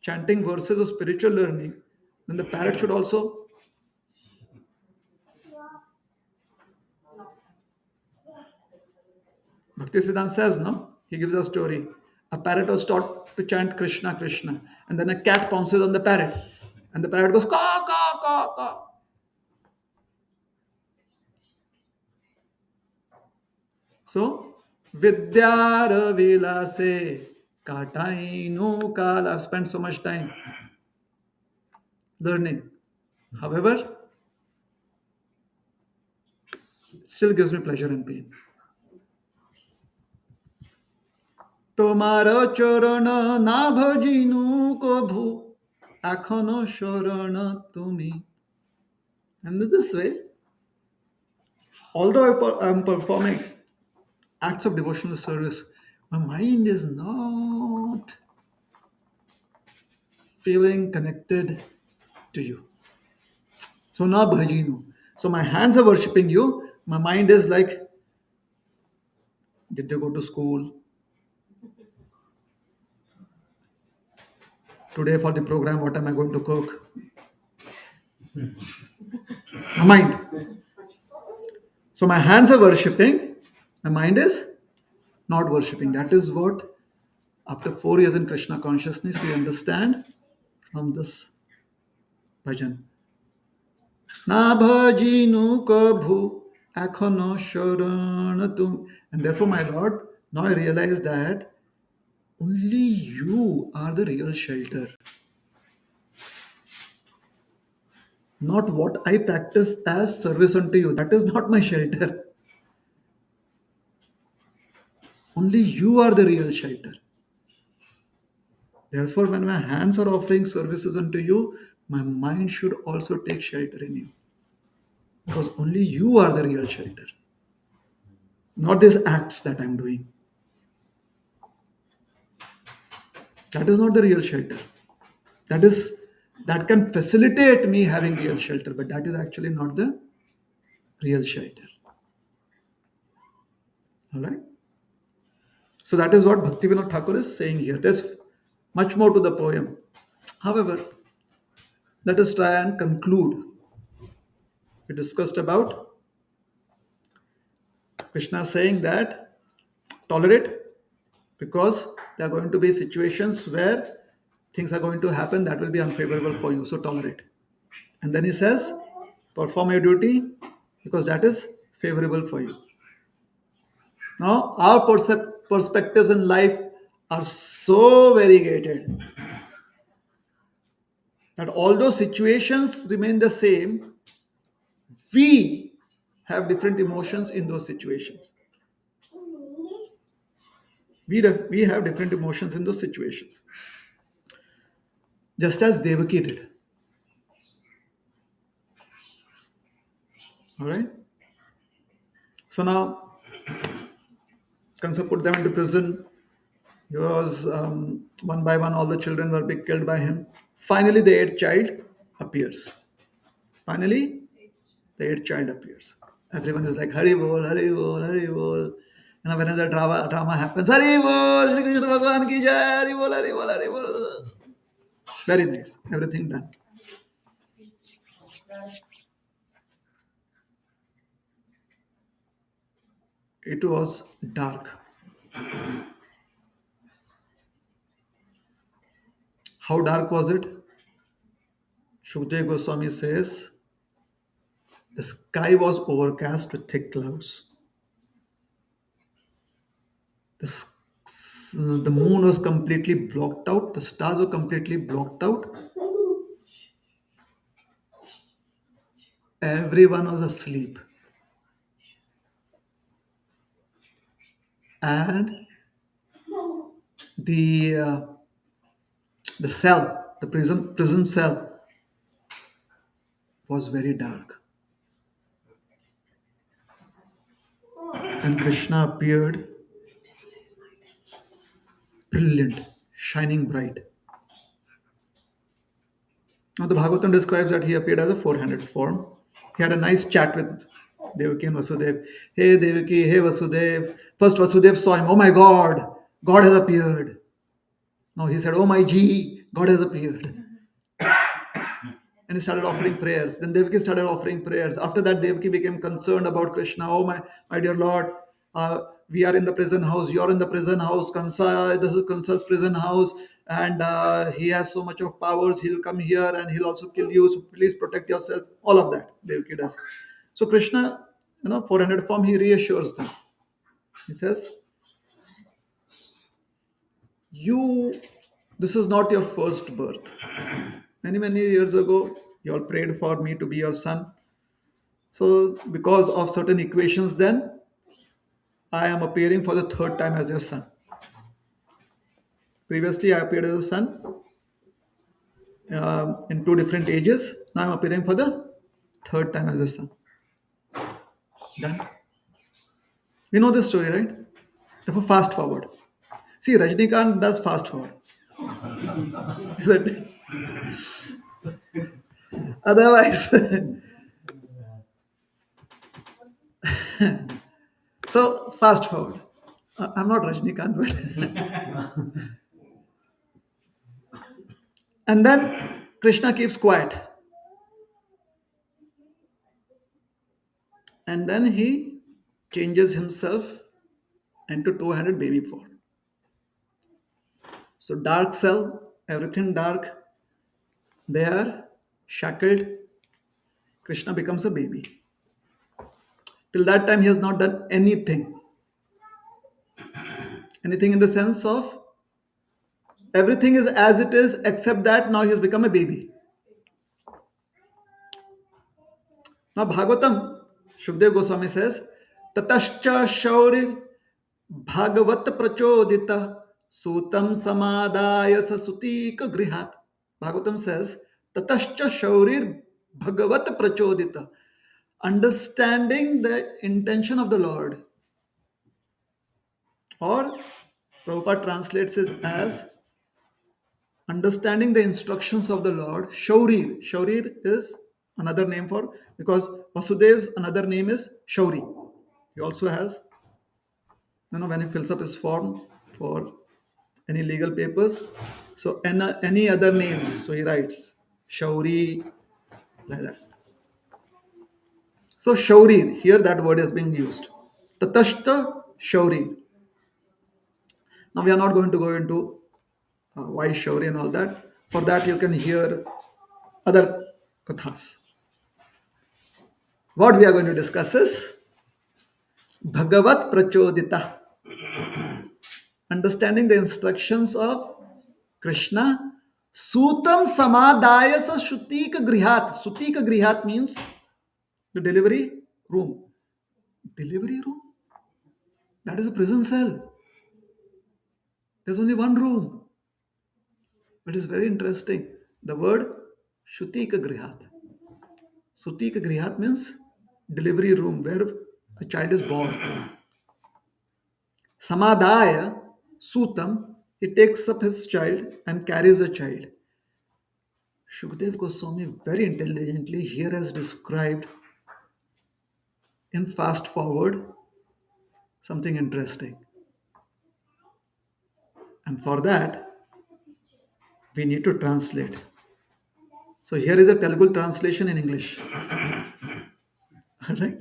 chanting verses of spiritual learning, then the parrot should also. Bhaktisiddhanta says, no? He gives a story. A parrot was taught to chant Krishna, Krishna, and then a cat pounces on the parrot, and the parrot goes, ka. So, Vidyara Vilase Katainu Kala. I've spent so much time learning. However, it still gives me pleasure and pain. তোমার চরণ না ভজিনু কভু এখনো শরণ তুমি. And this way, although I'm performing acts of devotional service, my mind is not feeling connected to you. So na bhajinu. So my hands are worshipping you. My mind is like, did they go to school? Today for the program, what am I going to cook? My mind. So my hands are worshipping, my mind is not worshipping. That is what, after 4 years in Krishna consciousness, we understand from this bhajan. Na bhajinu kabhu ekhono sharana tum. And therefore, my Lord, now I realize that only you are the real shelter. Not what I practice as service unto you. That is not my shelter. Only you are the real shelter. Therefore, when my hands are offering services unto you, my mind should also take shelter in you. Because only you are the real shelter. Not these acts that I'm doing. That is not the real shelter. That can facilitate me having real shelter, but that is actually not the real shelter. Alright? So that is what Bhaktivinoda Thakur is saying here. There's much more to the poem. However, let us try and conclude. We discussed about Krishna saying that tolerate, because there are going to be situations where things are going to happen that will be unfavorable for you. So tolerate. And then he says, perform your duty because that is favorable for you. Now, our perspectives in life are so variegated that although situations remain the same, we have different emotions in those situations. We have different emotions in those situations. Just as Devaki did. Alright? So now, Kansa put them into prison. He was, one by one, all the children were being killed by him. Finally, the eighth child appears. Everyone is like, Hari Bol, Hari Bol, Hari Bol. Whenever drama happens, Hari Bol, Shri Krishna Bhagwan ki jai, Hari Bol, Hari Bol, Hari Bol. Very nice. Everything done. It was dark. How dark was it? Shukdev Goswami says the sky was overcast with thick clouds. The, the moon was completely blocked out. The stars were completely blocked out. Everyone was asleep. And the uh, the cell, the prison cell, was very dark. And Krishna appeared brilliant, shining bright. Now the Bhagavatam describes that he appeared as a four-handed form. He had a nice chat with Devaki and Vasudev. Hey Devaki, hey Vasudev. First Vasudev saw him. Oh my God, God has appeared. Now he said, oh my G, God has appeared. And he started offering prayers. Then Devaki started offering prayers. After that, Devaki became concerned about Krishna. Oh my dear Lord, we are in the prison house. You're in the prison house. Kansa, this is Kansa's prison house, and he has so much of powers. He'll come here and he'll also kill you. So please protect yourself. All of that Devaki does. So Krishna, 400 form, he reassures them. He says, "You, this is not your first birth. Many years ago, you all prayed for me to be your son. So, because of certain equations, then I am appearing for the third time as your son. Previously, I appeared as a son in two different ages. Now I'm appearing for the third time as a son. Done. We know this story, right? Therefore, fast forward. See, Rajnikant does fast forward. Isn't it? Otherwise, so fast forward. I'm not Rajnikant, but and then Krishna keeps quiet, and then he changes himself into two-handed baby form. So dark cell, everything dark. They are shackled. Krishna becomes a baby. Till that time, he has not done anything. Anything in the sense of everything is as it is, except that now he has become a baby. Now, Bhagavatam, Shukdev Goswami says, Tatascha Shauri Bhagavat Prachodita Sutam Samadaya Sasutika Grihat. Bhagavatam says, Tatascha Shaurir Bhagavat Prachodita. Understanding the intention of the Lord. Or Prabhupada translates it as understanding the instructions of the Lord. Shaurir. Shaurir is another name for, because Vasudev's another name is Shauri. He also has, when he fills up his form for any legal papers, so any other names, so he writes Shauri, like that. So Shauri, here that word is being used. Tatashta Shauri. Now we are not going to go into why Shauri and all that. For that you can hear other kathas. What we are going to discuss is Bhagavat Prachodita. Understanding the instructions of Krishna. Sutam Samadaya Sa Shutika Grihat. Sutika Grihat means the delivery room. Delivery room? That is a prison cell. There's only one room. But it's very interesting. The word Shutika Grihat. Sutika Grihat means delivery room where a child is born. Samadaya, Sutam, he takes up his child and carries a child. Shukdev Goswami very intelligently here has described in fast forward something interesting. And for that, we need to translate. So here is a Telugu translation in English. Right?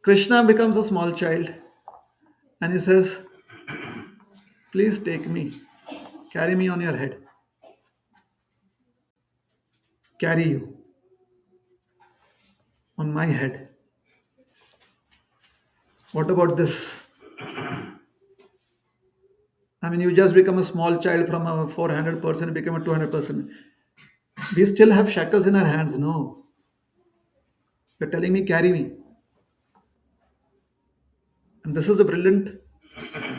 Krishna becomes a small child and he says, please take me, carry me on your head, carry you on my head. What about this? I mean, you just become a small child from a 400%, become a 200%. We still have shackles in our hands. No. You're telling me, carry me. And this is a brilliant.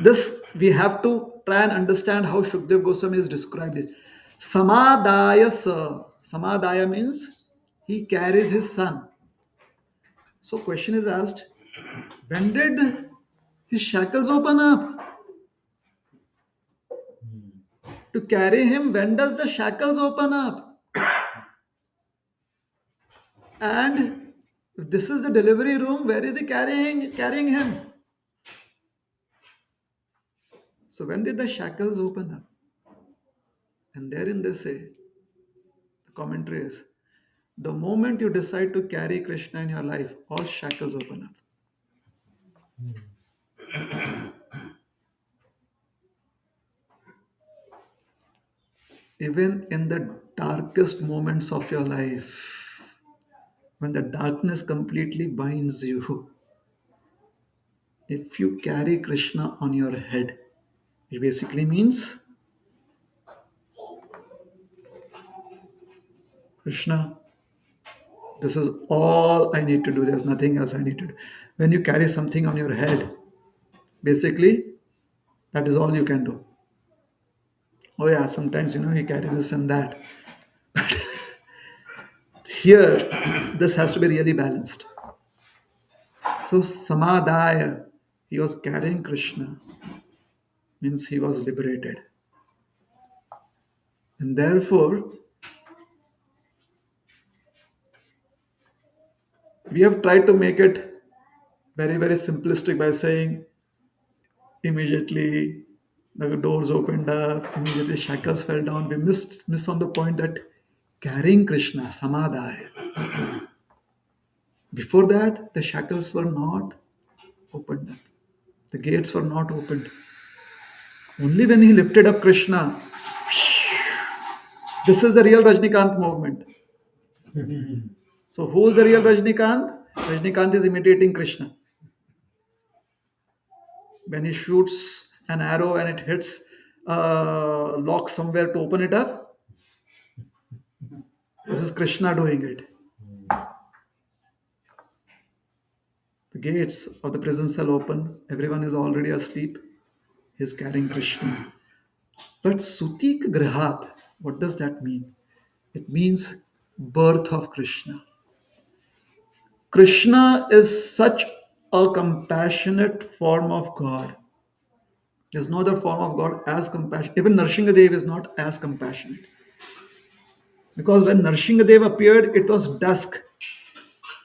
This we have to try and understand how Shukdev Goswami is described this. Samadaya sa. Samadaya means he carries his son. So question is asked, when did his shackles open up? To carry him, when does the shackles open up? And if this is the delivery room, where is he carrying him? So when did the shackles open up? And therein they say, the commentary is, the moment you decide to carry Krishna in your life, all shackles open up. Even in the darkest moments of your life, when the darkness completely binds you, if you carry Krishna on your head, it basically means, Krishna, this is all I need to do. There's nothing else I need to do. When you carry something on your head, basically, that is all you can do. Oh, yeah, sometimes, you carry this and that. Here, this has to be really balanced. So, Samadaya, he was carrying Krishna, means he was liberated. And therefore, we have tried to make it very, very simplistic by saying immediately the doors opened up, immediately shackles fell down. We miss on the point that carrying Krishna, Samadaya. Before that, the shackles were not opened up. The gates were not opened. Only when he lifted up Krishna, this is the real Rajnikant movement. So who is the real Rajnikant? Rajnikant is imitating Krishna. When he shoots an arrow and it hits a lock somewhere to open it up, this is Krishna doing it. The gates of the prison cell open. Everyone is already asleep. He's carrying Krishna. But Sutik Grihat, what does that mean? It means birth of Krishna. Krishna is such a compassionate form of God. There's no other form of God as compassionate. Even Narsinghadev is not as compassionate. Because when Narsinghadev appeared, it was dusk.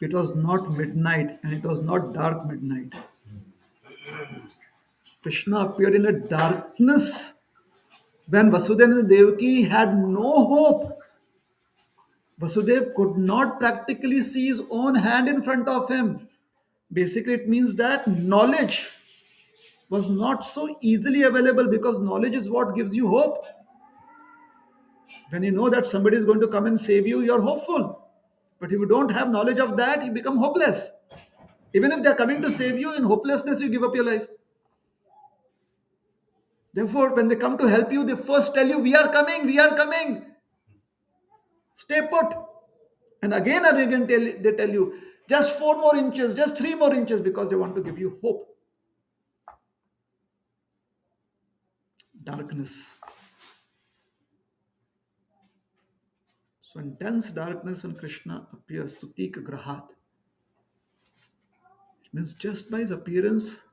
It was not midnight and it was not dark midnight. Krishna appeared in a darkness when Vasudeva and Devaki had no hope. Vasudev could not practically see his own hand in front of him. Basically, it means that knowledge was not so easily available because knowledge is what gives you hope. When you know that somebody is going to come and save you, you're hopeful. But if you don't have knowledge of that, you become hopeless. Even if they're coming to save you, in hopelessness, you give up your life. Therefore, when they come to help you, they first tell you, we are coming, we are coming. Stay put. And again they tell you, just 4 more inches, just 3 more inches, because they want to give you hope. Darkness. So intense darkness when Krishna appears, Sutik Grahat. It means just by his appearance,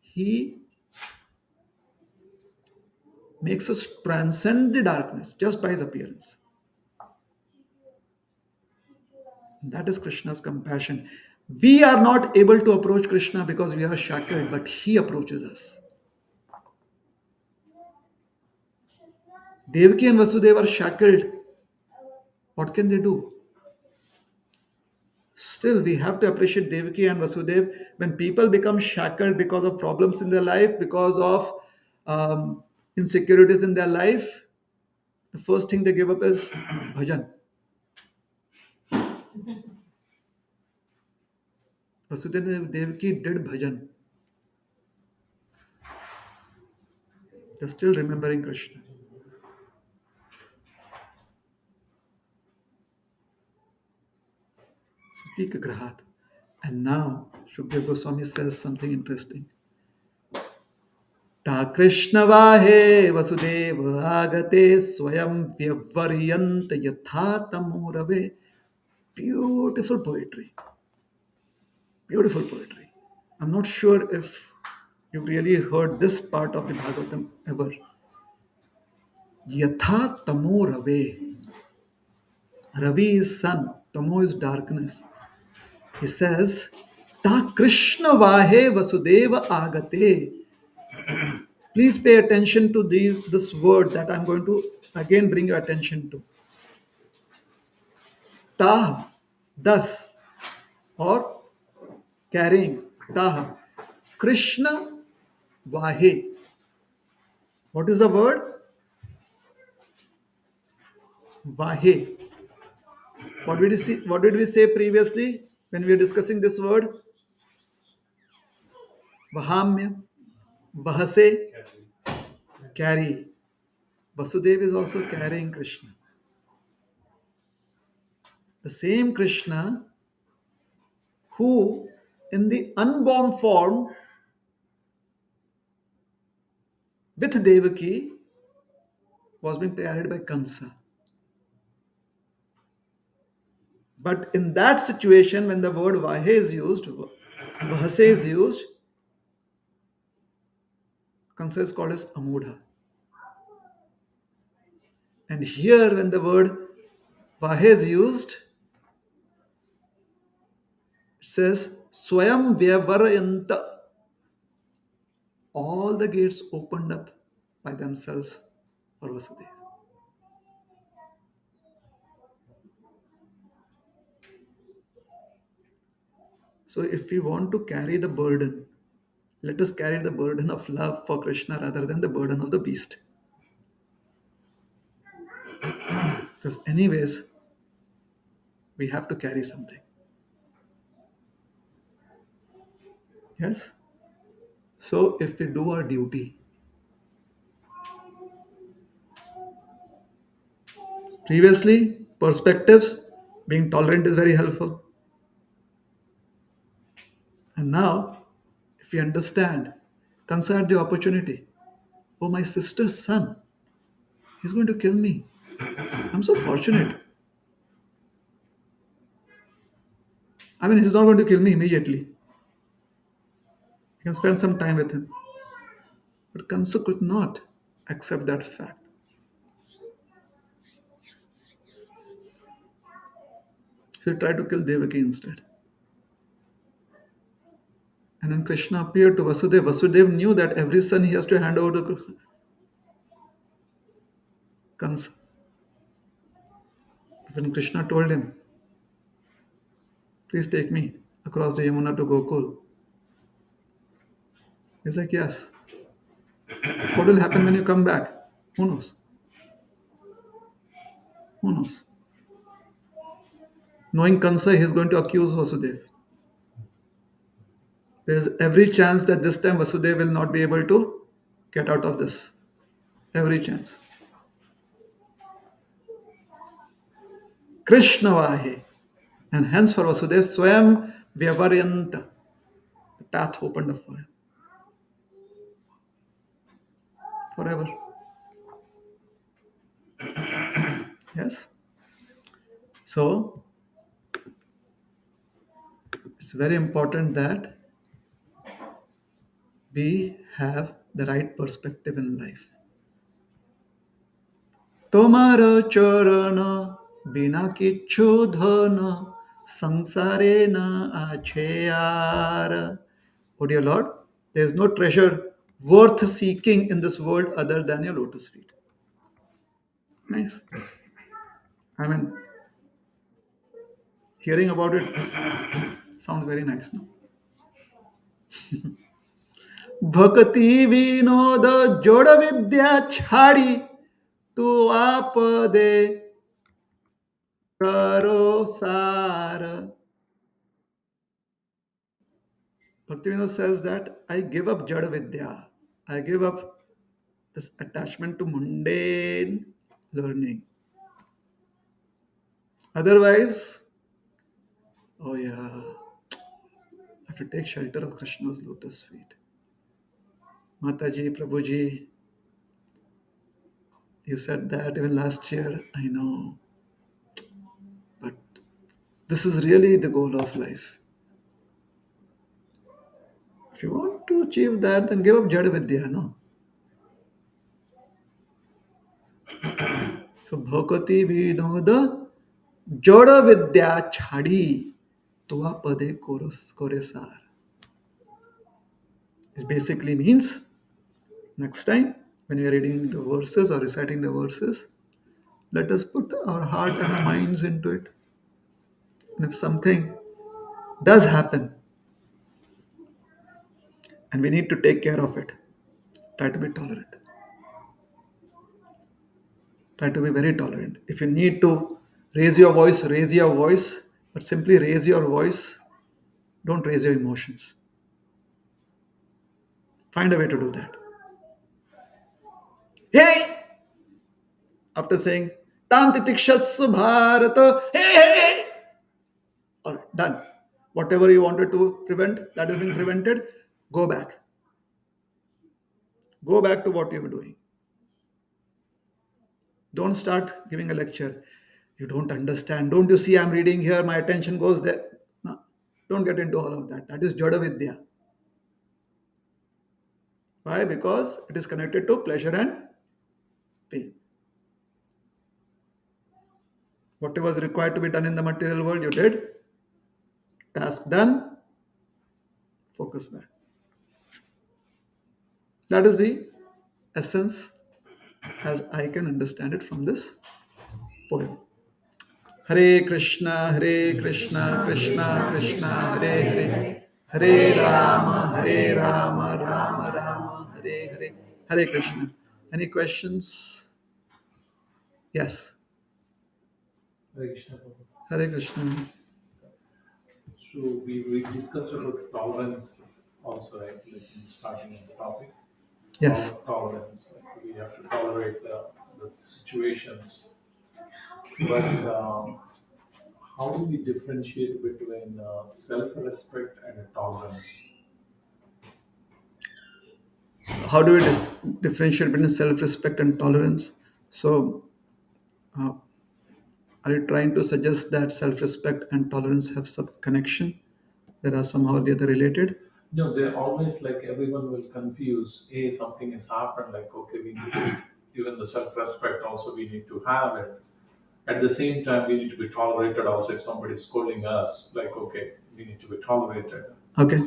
he makes us transcend the darkness just by his appearance. That is Krishna's compassion. We are not able to approach Krishna because we are shackled, but he approaches us. Devaki and Vasudeva are shackled. What can they do? Still, we have to appreciate Devaki and Vasudev. When people become shackled because of problems in their life, because of um, insecurities in their life, the first thing they give up is bhajan. Vasudeva and Devaki did bhajan. They're still remembering Krishna. Sutik Grahat. And now, Shukdev Goswami says something interesting. Ta Krishna Vahe Vasudeva Agate Swayam Vyavariyant Yatha Tamurave. Beautiful poetry. Beautiful poetry. I'm not sure if you really heard this part of the Bhagavatam ever. Yatha Tamo Rave. Ravi is sun, Tamo is darkness. He says, Ta Krishna Vahe Vasudeva Agate. Please pay attention to this word that I'm going to again bring your attention to. Ta, thus, or carrying, taha. Krishna Vahe. What is the word? Vahe. What did we say previously when we were discussing this word? Vahamya, Vahase, carry. Vasudeva is also carrying Krishna. The same Krishna who, in the unborn form with Devaki, was being carried by Kansa. But in that situation, when the word Vahe is used, Vahase is used, Kansa is called as Amudha. And here, when the word Vahe is used, it says Swayam Vyavarayanta. All the gates opened up by themselves for Vasudeva. So, if we want to carry the burden, let us carry the burden of love for Krishna rather than the burden of the beast. Because, anyways, we have to carry something. Yes? So, if we do our duty, previously, perspectives, being tolerant is very helpful. And now, if we understand, consider the opportunity. Oh, my sister's son, he's going to kill me. I'm so fortunate. I mean, he's not going to kill me immediately. I can spend some time with him. But Kansa could not accept that fact. So he tried to kill Devaki instead. And when Krishna appeared to Vasudeva, Vasudeva knew that every son he has to hand over to Kansa. When Krishna told him, please take me across the Yamuna to Gokul, he's like, yes. What will happen when you come back? Who knows? Who knows? Knowing Kansa, he's going to accuse Vasudeva. There's every chance that this time Vasudeva will not be able to get out of this. Every chance. Krishna Vahe. And hence for Vasudeva, Swayam Vyavarayanta. The path opened up for him. Forever. Yes? So, it's very important that we have the right perspective in life. তোমার চরণ বিনা কিচ্ছু ধন Sansare na acheyar. Oh dear Lord, there is no treasure worth seeking in this world other than your lotus feet. Nice. I mean, hearing about it sounds very nice. No? भक्ति विनोद जोड़ विद्या छाड़ी तू आप दे करो सार. Bhakti Vinod says that I give up Jada Vidya. I give up this attachment to mundane learning. Otherwise, oh yeah, I have to take shelter of Krishna's lotus feet. Mataji, Prabhuji, you said that even last year. I know. But this is really the goal of life. If you want to achieve that, then give up Jada Vidya, no? So, Bhakati Vinoda Joda Vidya Chadi Tua Pade Koresar. It basically means next time when we are reading the verses or reciting the verses, let us put our heart and our minds into it. And if something does happen and we need to take care of it, try to be tolerant. Try to be very tolerant. If you need to raise your voice, but simply raise your voice, don't raise your emotions. Find a way to do that. Hey! After saying, Tam titikshassu bharata, hey, hey, hey! All right, done. Whatever you wanted to prevent, that has been prevented. Go back. Go back to what you were doing. Don't start giving a lecture. You don't understand. Don't you see I'm reading here? My attention goes there. No, don't get into all of that. That is Jada Vidya. Why? Because it is connected to pleasure and pain. Whatever was required to be done in the material world, you did. Task done. Focus back. That is the essence as I can understand it from this poem. Hare Krishna, Hare Krishna, Krishna Krishna, Hare Hare, Hare Rama, Rama Rama, Hare Hare, Hare Krishna. Any questions? Yes. Hare Krishna, Prabhu. Hare Krishna. So we discussed about tolerance also, right? Like in starting of the topic. Yes. Tolerance. Like we have to tolerate the situations. But how do we differentiate between self-respect and tolerance? How do we differentiate between self-respect and tolerance? So, uh, are you trying to suggest that self-respect and tolerance have some connection? That are somehow or the other related? No, they're always like everyone will confuse. Hey, something has happened. Like okay, we need to even the self-respect also we need to have it. At the same time, we need to be tolerated also if somebody is scolding us. Like okay, we need to be tolerated. Okay.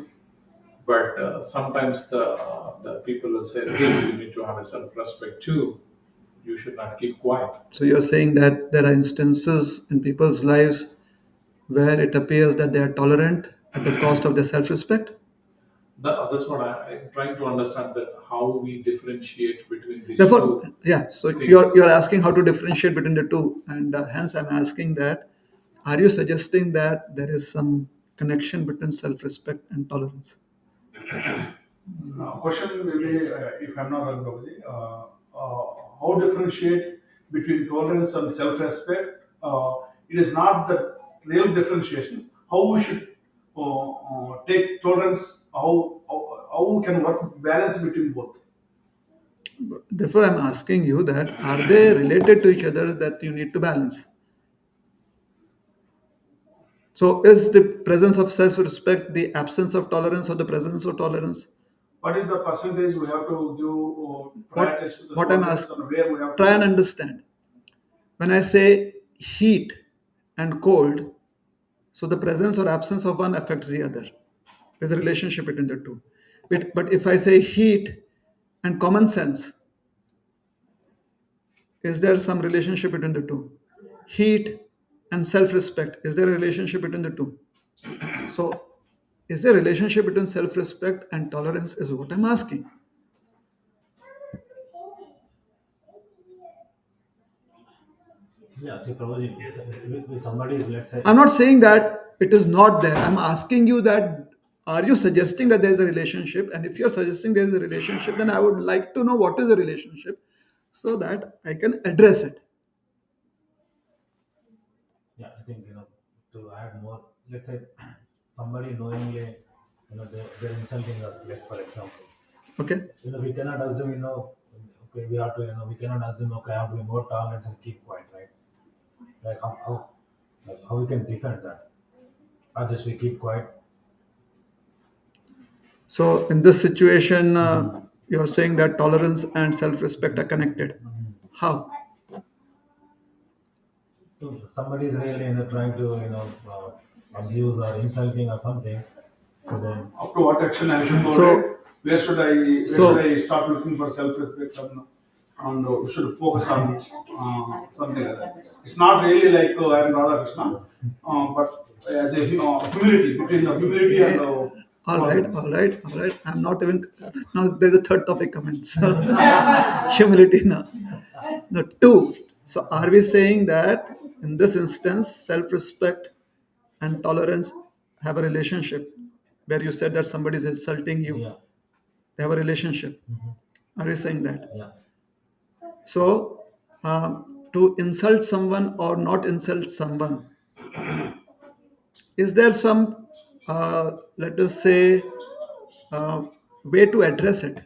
But sometimes the people will say, hey, you need to have a self-respect too. You should not keep quiet. So you're saying that there are instances in people's lives where it appears that they are tolerant at the cost of their self-respect? That's what I'm trying to understand that how we differentiate between these Therefore, two yeah. So things. you're asking how to differentiate between the two, and hence I'm asking that: are you suggesting that there is some connection between self-respect and tolerance? Question will be, if I'm not wrong, Prabhuji, how differentiate between tolerance and self-respect? It is not the real differentiation. How we should take tolerance? How we can work balance between both? Therefore, I'm asking you that are they related to each other that you need to balance? So, is the presence of self-respect the absence of tolerance or the presence of tolerance? What is the percentage we have to give What priority to the what I'm tolerance asking? and where we have Try and to? understand. When I say heat and cold, So the presence or absence of one affects the other. There's a relationship between the two. But if I say heat and common sense, is there some relationship between the two? Heat and self respect, is there a relationship between the two? So, is there a relationship between self respect and tolerance? Is what I'm asking. Yeah, see, Prabhuji, if somebody is, let's say, I'm not saying that it is not there. I'm asking you that are you suggesting that there is a relationship? And if you're suggesting there is a relationship, then I would like to know what is the relationship so that I can address it. yeah, I think, to add more, let's say, somebody knowingly, they're insulting us, let's for example. Okay. We cannot assume, okay, we have to, we cannot assume, okay, I have to be more tolerant and keep quiet, right? Like how we can defend that? Or just we keep quiet? So, in this situation, you're saying that tolerance and self respect are connected. How? So somebody is really, trying to, abuse or insulting or something. So then, Up to what action I should go? So, Where so should I start looking for self-respect and should focus on something like that. It's not really like I am Radha Krishna, but as a humility between the humility and the all right, tolerance. all right, all right. I'm not even now. There's a third topic coming. So humility now. The two. So are we saying that in this instance, self-respect and tolerance have a relationship? Where you said that somebody is insulting you, yeah, they have a relationship. Are we saying that? yeah. So to insult someone or not insult someone, is there some, let us say, uh, way to address it?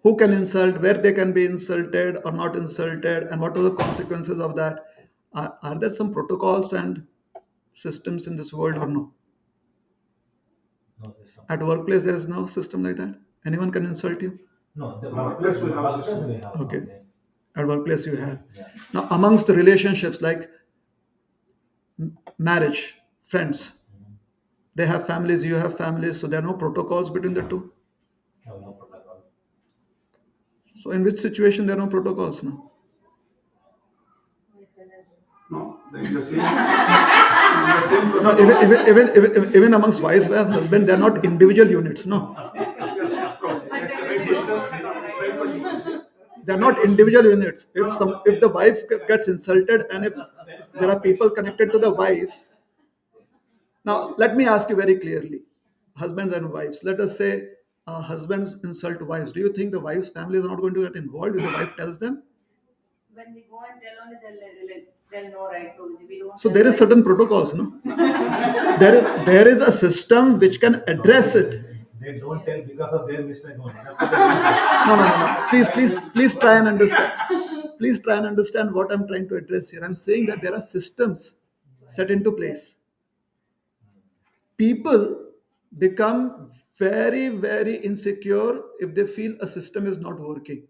Who can insult, where they can be insulted or not insulted, and what are the consequences of that? Are there some protocols and systems in this world or no? No system. At workplace, there is no system like that. Anyone can insult you. No, the Workplace we have workplace system. we have Okay. something. At workplace, you have. Yeah. Now, amongst the relationships like marriage, friends, they have families, you have families, so there are no protocols between the two. No protocols. So, in which situation there are no protocols now? No, the same No, protocol. even amongst wives and husband, they are not individual units. No, Yes, probably. Yes, right question. It's right question. they are not individual units. If the wife gets insulted and if there are people connected to the wife, now let me ask you very clearly, husbands and wives. Let us say husbands insult wives. Do you think the wife's family is not going to get involved if the wife tells them? When we go and tell only, they'll know, right? Prabhuji. We don't So tell there is right. certain protocols, no? There is a system which can address it. They don't tell because of their mistake only. That's what No. Please try and understand. Please try and understand what I'm trying to address here. I'm saying that there are systems set into place. People become very, very insecure if they feel a system is not working.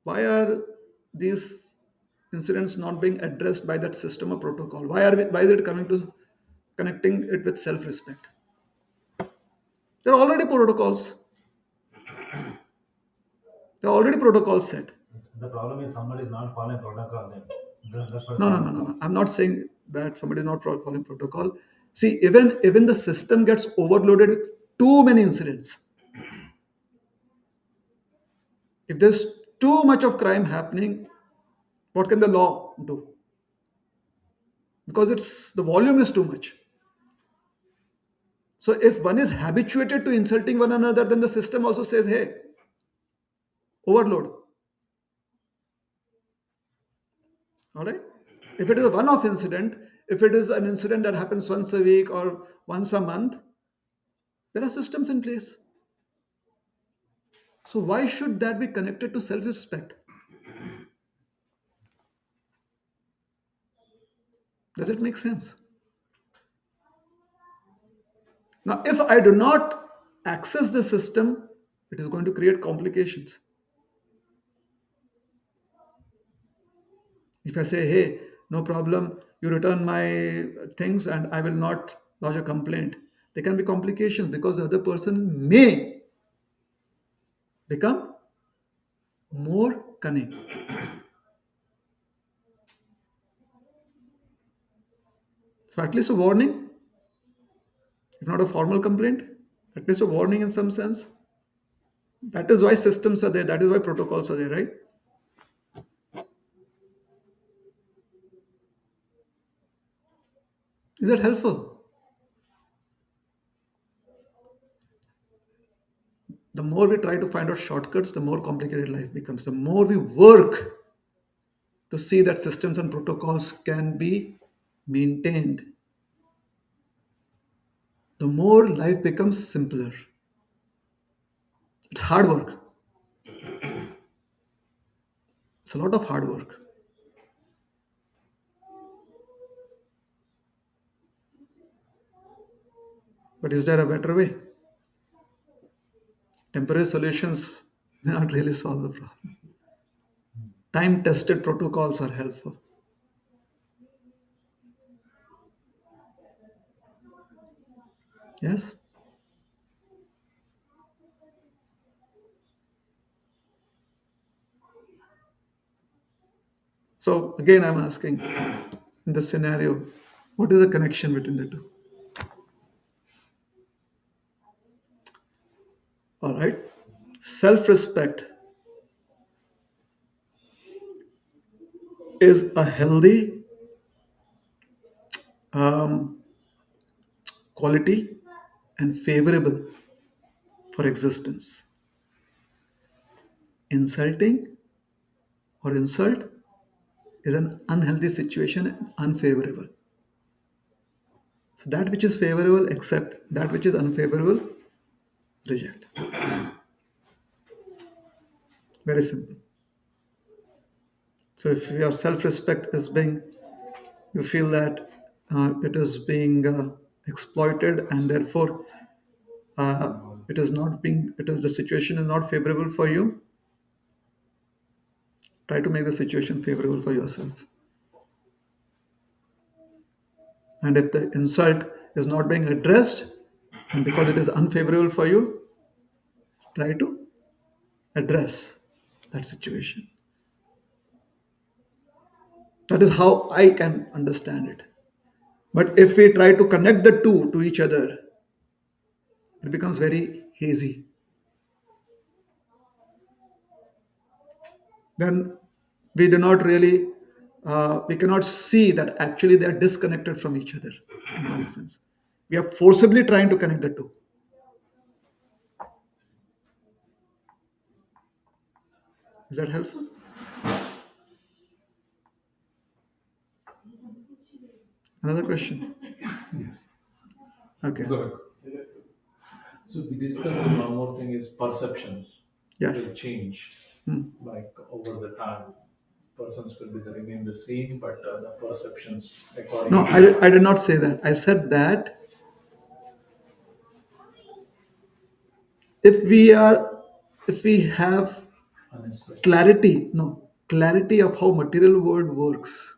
Why are these incidents not being addressed by that system or protocol? Why is it coming to connecting it with self-respect? There are already protocols. There are already protocols set. the problem is somebody is not following protocol. Then that's what No. problem comes. I'm not saying that somebody is not following protocol. See, even the system gets overloaded with too many incidents. If there's too much of crime happening, what can the law do? Because it's the volume is too much. So if one is habituated to insulting one another, then the system also says, hey, overload. All right. If it is a one-off incident, if it is an incident that happens once a week or once a month, there are systems in place. So why should that be connected to self-respect? Does it make sense? Now, if I do not access the system, it is going to create complications. If I say, hey, no problem, you return my things and I will not lodge a complaint, there can be complications because the other person may become more cunning. So, at least a warning, if not a formal complaint, at least a warning in some sense. That is why systems are there, that is why protocols are there, right? Is that helpful? The more we try to find out shortcuts, the more complicated life becomes. The more we work to see that systems and protocols can be maintained, the more life becomes simpler. It's hard work. It's a lot of hard work. But is there a better way? Temporary solutions may not really solve the problem. Time tested protocols are helpful. Yes? So, again, I'm asking in this scenario, what is the connection between the two? All right. Self respect is a healthy um, quality and favorable for existence. Insulting or insult is an unhealthy situation and unfavorable. So, that which is favorable, accept. That which is unfavorable, reject. Very simple. So, if your self respect is being, you feel that it is being exploited and therefore it is not being, it is the situation is not favorable for you, try to make the situation favorable for yourself. And if the insult is not being addressed, and because it is unfavorable for you, try to address that situation. That is how I can understand it. But if we try to connect the two to each other, it becomes very hazy. Then we do not really, we cannot see that actually they are disconnected from each other in one sense. We are forcibly trying to connect the two. Is that helpful? Another question? Yes. Okay. Good. So we discussed one more thing is perceptions Yes. will change like over the time. Persons will be remain the same, but the perceptions according No, I did not say that. I said that if we are, if we have unexpected. clarity, no, clarity of how material world works,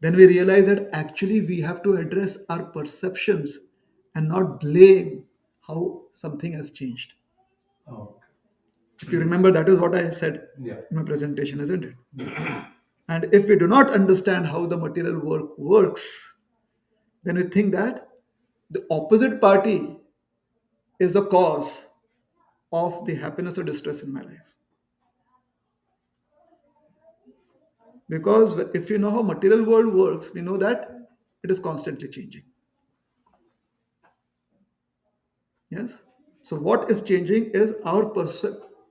then we realize that actually we have to address our perceptions and not blame how something has changed. Oh, If you remember, that is what I said yeah. in my presentation, isn't it? Yes. And if we do not understand how the material work works, then we think that the opposite party is the cause of the happiness or distress in my life. Because if you know how material world works, we know that it is constantly changing. Yes. So what is changing is our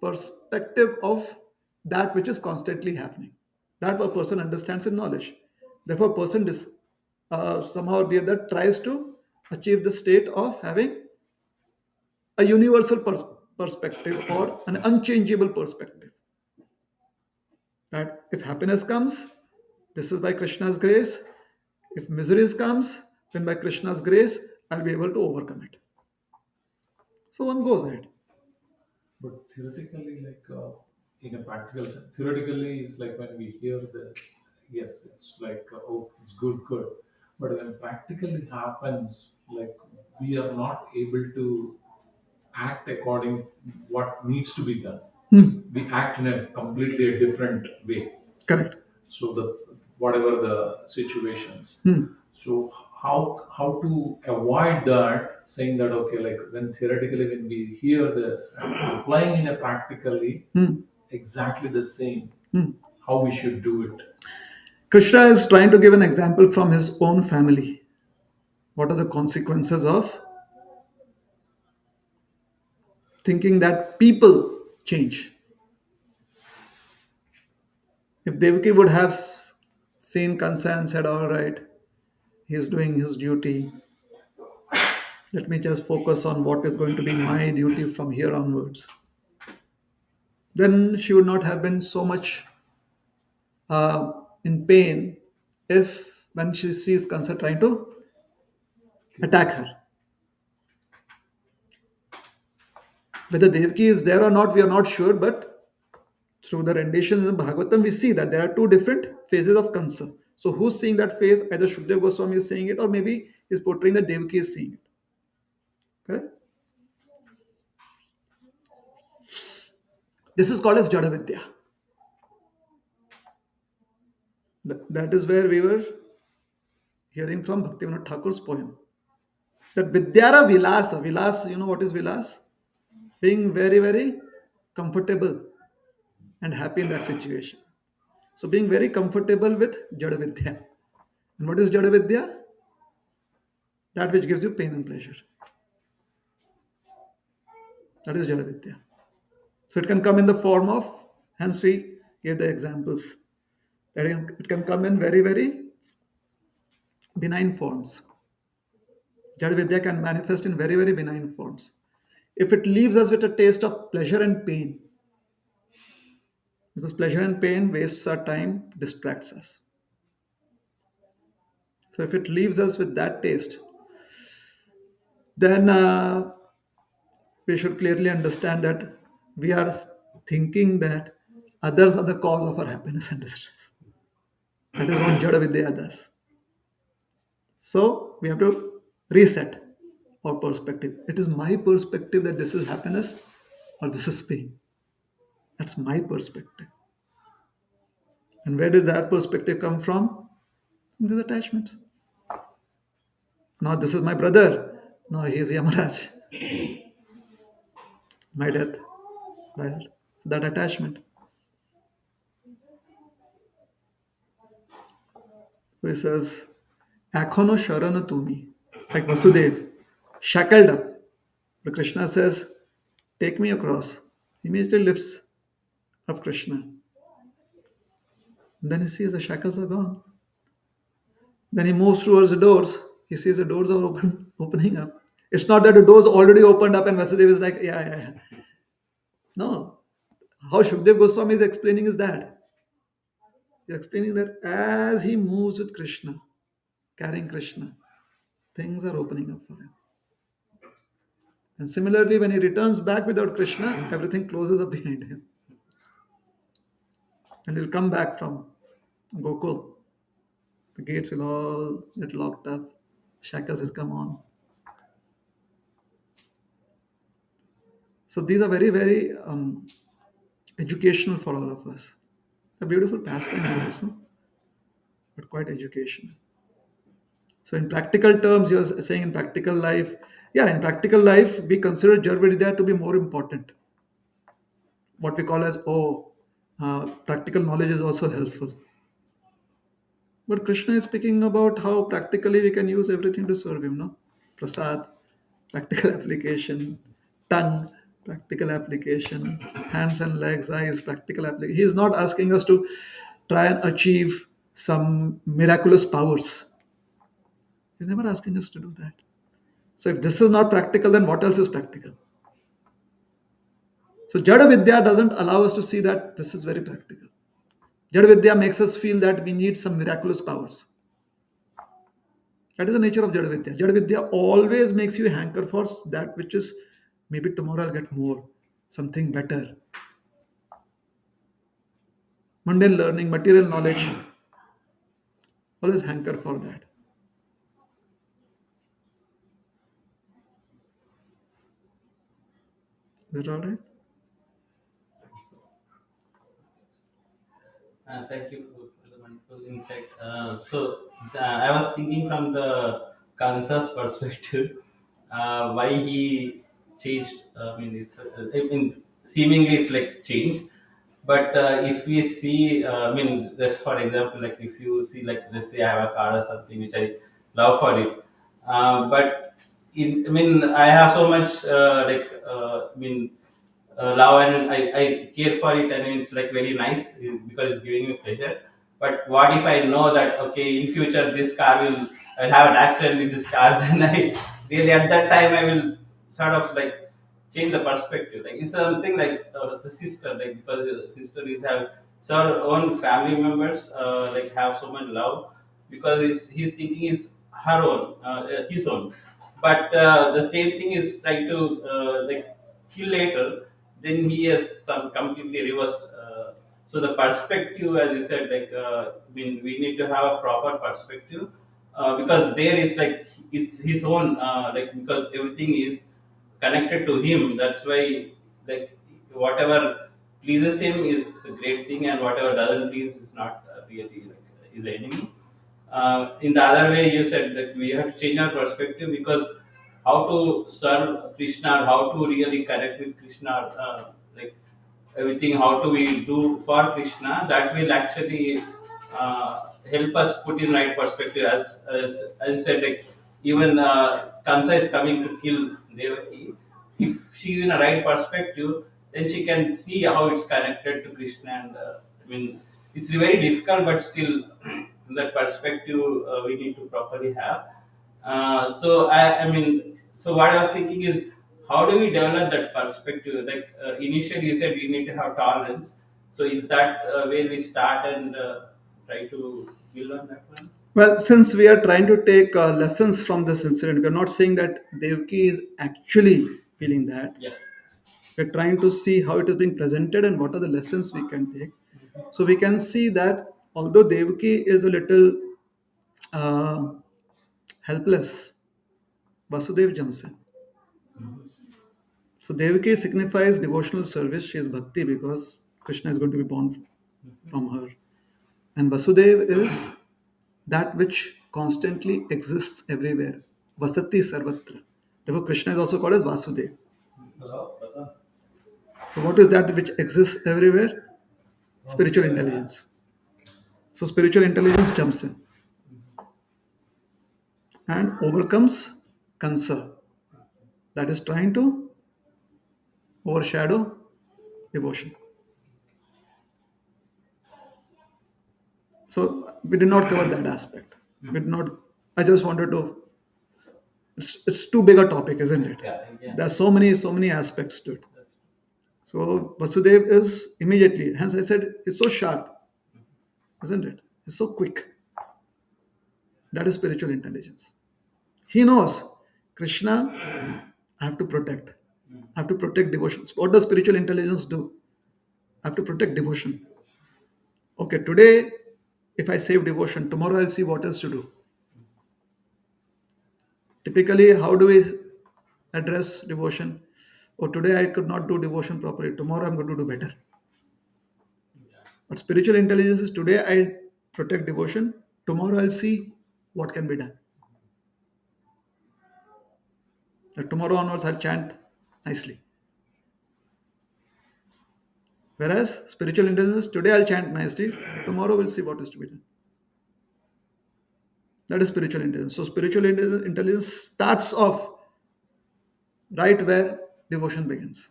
perspective of that which is constantly happening. That a person understands in knowledge. Therefore, a person somehow or the other tries to achieve the state of having a universal perspective or an unchangeable perspective. That if happiness comes, this is by Krishna's grace. If miseries comes, then by Krishna's grace, I'll be able to overcome it. So one goes ahead. But theoretically, like in a practical sense. Theoretically, it's like when we hear this, yes, it's like, oh, it's good, good. But when practically happens, like we are not able to act according what needs to be done. We act in a completely a different way. Correct. So the whatever the situations. Hmm. So how to avoid that? Saying that okay, like when theoretically when we hear this and applying in a practically Hmm. exactly the same, Hmm. how we should do it. Krishna is trying to give an example from his own family. What are the consequences of thinking that people change? If Devaki would have seen Kansa and said, all right, he's doing his duty, let me just focus on what is going to be my duty from here onwards, then she would not have been so much in pain if when she sees Kansa trying to attack her. Whether Devaki is there or not, we are not sure, but through the renditions in Bhagavatam, we see that there are two different phases of Kansa. So who's seeing that phase? Either Shukdev Goswami is saying it, or maybe he's portraying that Devaki is seeing it. Okay? This is called as Jada Vidya. That is where we were hearing from Bhaktivinoda Thakur's poem. That Vidyara Vilasa. Vilas, you know what is Vilas? Being very, very comfortable and happy in that situation. So being very comfortable with Jada Vidya. And what is Jada Vidya? That which gives you pain and pleasure. That is Jada Vidya. So it can come in the form of, hence we gave the examples. That it can come in very, very benign forms. Jada Vidya can manifest in very, very benign forms. If it leaves us with a taste of pleasure and pain, because pleasure and pain wastes our time, distracts us. So if it leaves us with that taste, then we should clearly understand that we are thinking that others are the cause of our happiness and distress. That is what Jada Vidya does. So we have to reset our perspective. It is my perspective that this is happiness or this is pain. That's my perspective. And where did that perspective come from? From these attachments. Now this is my brother. No, he is Yamaraj. My death. Right? That attachment. So he says, Akhono Sharana Tumi. Like Vasudev, shackled up. But Krishna says, take me across. He immediately lifts up Krishna. And then he sees the shackles are gone. Then he moves towards the doors. He sees the doors are opening up. It's not that the doors already opened up and Vasudev is like, yeah, yeah, yeah. No. How Shukdev Goswami is explaining is that. He's explaining that as he moves with Krishna, carrying Krishna, things are opening up for him. And similarly, when he returns back without Krishna, everything closes up behind him. And he'll come back from Gokul. The gates will all get locked up, shackles will come on. So these are very, very educational for all of us. They're beautiful pastimes also, but quite educational. So in practical terms, you're saying in practical life, yeah, in practical life, we consider Jarvidya to be more important. What we call as, practical knowledge is also helpful. But Krishna is speaking about how practically we can use everything to serve him, no? Prasad, practical application, tongue, practical application, hands and legs, eyes, practical application. He is not asking us to try and achieve some miraculous powers. He's never asking us to do that. So if this is not practical, then what else is practical? So Jada Vidya doesn't allow us to see that this is very practical. Jada Vidya makes us feel that we need some miraculous powers. That is the nature of Jada Vidya. Jada Vidya always makes you hanker for that which is maybe tomorrow I'll get more, something better. Mundane learning, material knowledge, always hanker for that. Is that all right? Thank you for the wonderful insight. I was thinking from the Kansa's perspective, why he changed. I mean, I mean, seemingly it's like change, but if we see, I mean, just for example, like if you see, like let's say I have a car or something which I love for it, but I mean, I have so much I mean love and I care for it and it's like very nice because it's giving me pleasure. But what if I know that okay in future this car will I'll have an accident with this car then I really at that time I will sort of like change the perspective. Like it's something like the sister like because the sister is have so her own family members like have so much love because his thinking is her own his own but the same thing is trying to like kill later then he has some completely reversed. So the perspective, as you said, like I mean, we need to have a proper perspective because there is like it's his own like because everything is connected to him. That's why like whatever pleases him is the great thing, and whatever doesn't please is not really like is the enemy. In the other way, you said that we have to change our perspective because how to serve Krishna, how to really connect with Krishna, like everything, how do we do for Krishna, that will actually help us put in right perspective. As I said, like even Kamsa is coming to kill Devaki. If she's in a right perspective, then she can see how it's connected to Krishna. And I mean, it's very difficult, but still, that perspective we need to properly have. I mean, so what I was thinking is, how do we develop that perspective? Like initially, you said we need to have tolerance. So is that where we start and try to build on that one? Well, since we are trying to take lessons from this incident, we are not saying that Devki is actually feeling that. Yeah. We're trying to see how it is being presented and what are the lessons we can take. So we can see that although Devki is a little uh, helpless, Vasudev jumps in. So Devaki signifies devotional service. She is bhakti because Krishna is going to be born from her. And Vasudev is that which constantly exists everywhere. Vasati Sarvatra. Therefore, Krishna is also called as Vasudev. So, what is that which exists everywhere? Spiritual intelligence. So, spiritual intelligence jumps in and overcomes Kansa, that is trying to overshadow devotion. So, we did not cover that aspect. We did not. I just wanted to. It's too big a topic, isn't it? Yeah, yeah. There are so many aspects to it. So Vasudev is immediately, hence I said it's so sharp, isn't it? It's so quick. That is spiritual intelligence. He knows Krishna, I have to protect. I have to protect devotion. What does spiritual intelligence do? I have to protect devotion. Okay, today, if I save devotion, tomorrow I'll see what else to do. Typically, how do we address devotion? Oh, today I could not do devotion properly. Tomorrow I'm going to do better. But spiritual intelligence is today I protect devotion. Tomorrow I'll see what can be done. That tomorrow onwards I'll chant nicely. Whereas spiritual intelligence, today I'll chant nicely. Tomorrow we'll see what is to be done. That is spiritual intelligence. So spiritual intelligence starts off right where devotion begins.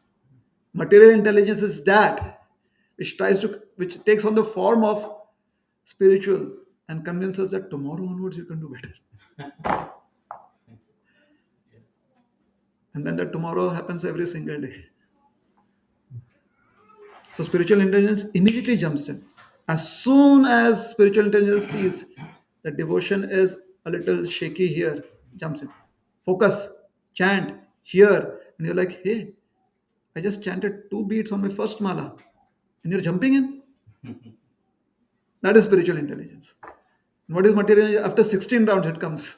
Material intelligence is that which takes on the form of spiritual and convinces that tomorrow onwards you can do better. And then that tomorrow happens every single day. So spiritual intelligence immediately jumps in. As soon as spiritual intelligence sees that devotion is a little shaky here, jumps in. Focus, chant, hear, and you're like, hey, I just chanted 2 beats on my first mala, and you're jumping in. That is spiritual intelligence. What is material? After 16 rounds, it comes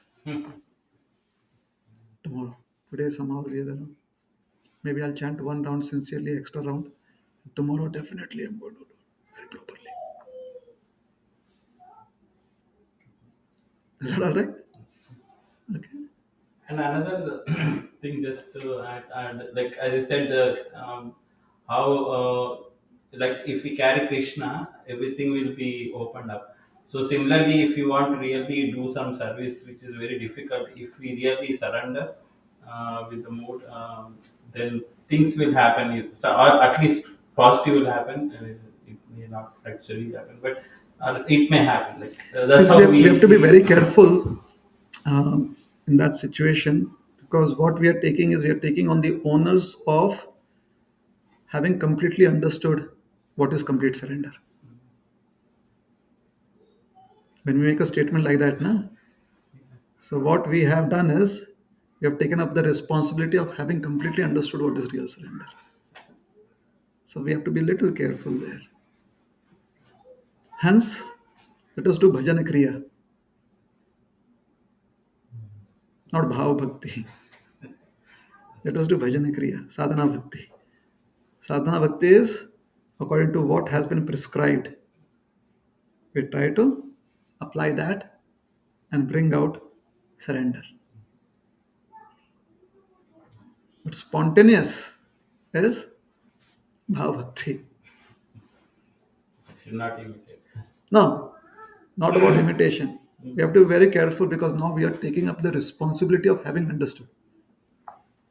tomorrow. Today, somehow or the other. Maybe I'll chant one round sincerely, extra round. Tomorrow, definitely, I'm going to do it very properly. Is that all right? Okay. And another thing, just to add, like as I said, how like if we carry Krishna, everything will be opened up. So similarly, if you want to really do some service, which is very difficult, if we really surrender with the mood, then things will happen. So, or at least positive will happen. It may not actually happen, but it may happen. Like that's Yes, how we we have to be see very it. careful in that situation, because what we are taking is we are taking on the onus of having completely understood what is complete surrender. When we make a statement like that, na, so what we have done is we have taken up the responsibility of having completely understood what is real surrender. So we have to be little careful there. Hence, let us do bhajana kriya, not bhav bhakti. Let us do bhajana kriya, sadhana bhakti. Sadhana bhakti is according to what has been prescribed. We try to apply that and bring out surrender. But spontaneous is bhav bhakti. Should not imitate. No, not about imitation. We have to be very careful because now we are taking up the responsibility of having understood,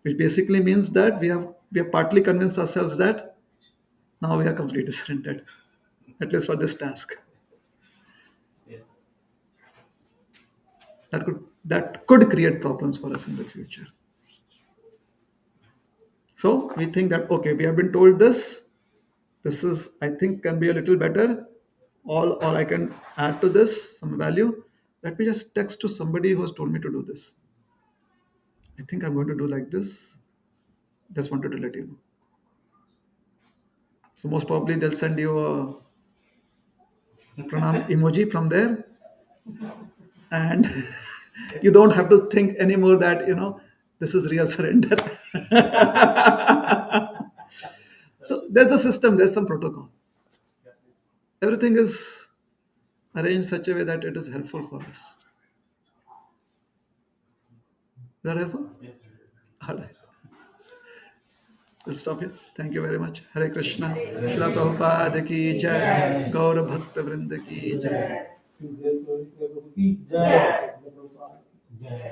which basically means that we have partly convinced ourselves that now we are completely surrendered, at least for this task. Yeah. That could create problems for us in the future. So we think that okay, we have been told this. This is, I think, can be a little better. All or I can add to this some value. Let me just text to somebody who has told me to do this. I think I'm going to do like this. Just wanted to let you know. So most probably they'll send you a pranam emoji from there, and you don't have to think anymore that this is real surrender. So there's a system, there's some protocol. Everything is arranged such a way that it is helpful for us. Is that helpful? Yes. All right. We'll stop here. Thank you very much. Hare Krishna. Hare Shila Krishna. Prabhupada ki jai. Jai. Gaur Bhakta Vrinda ki jai. Jai. Jai. Jai.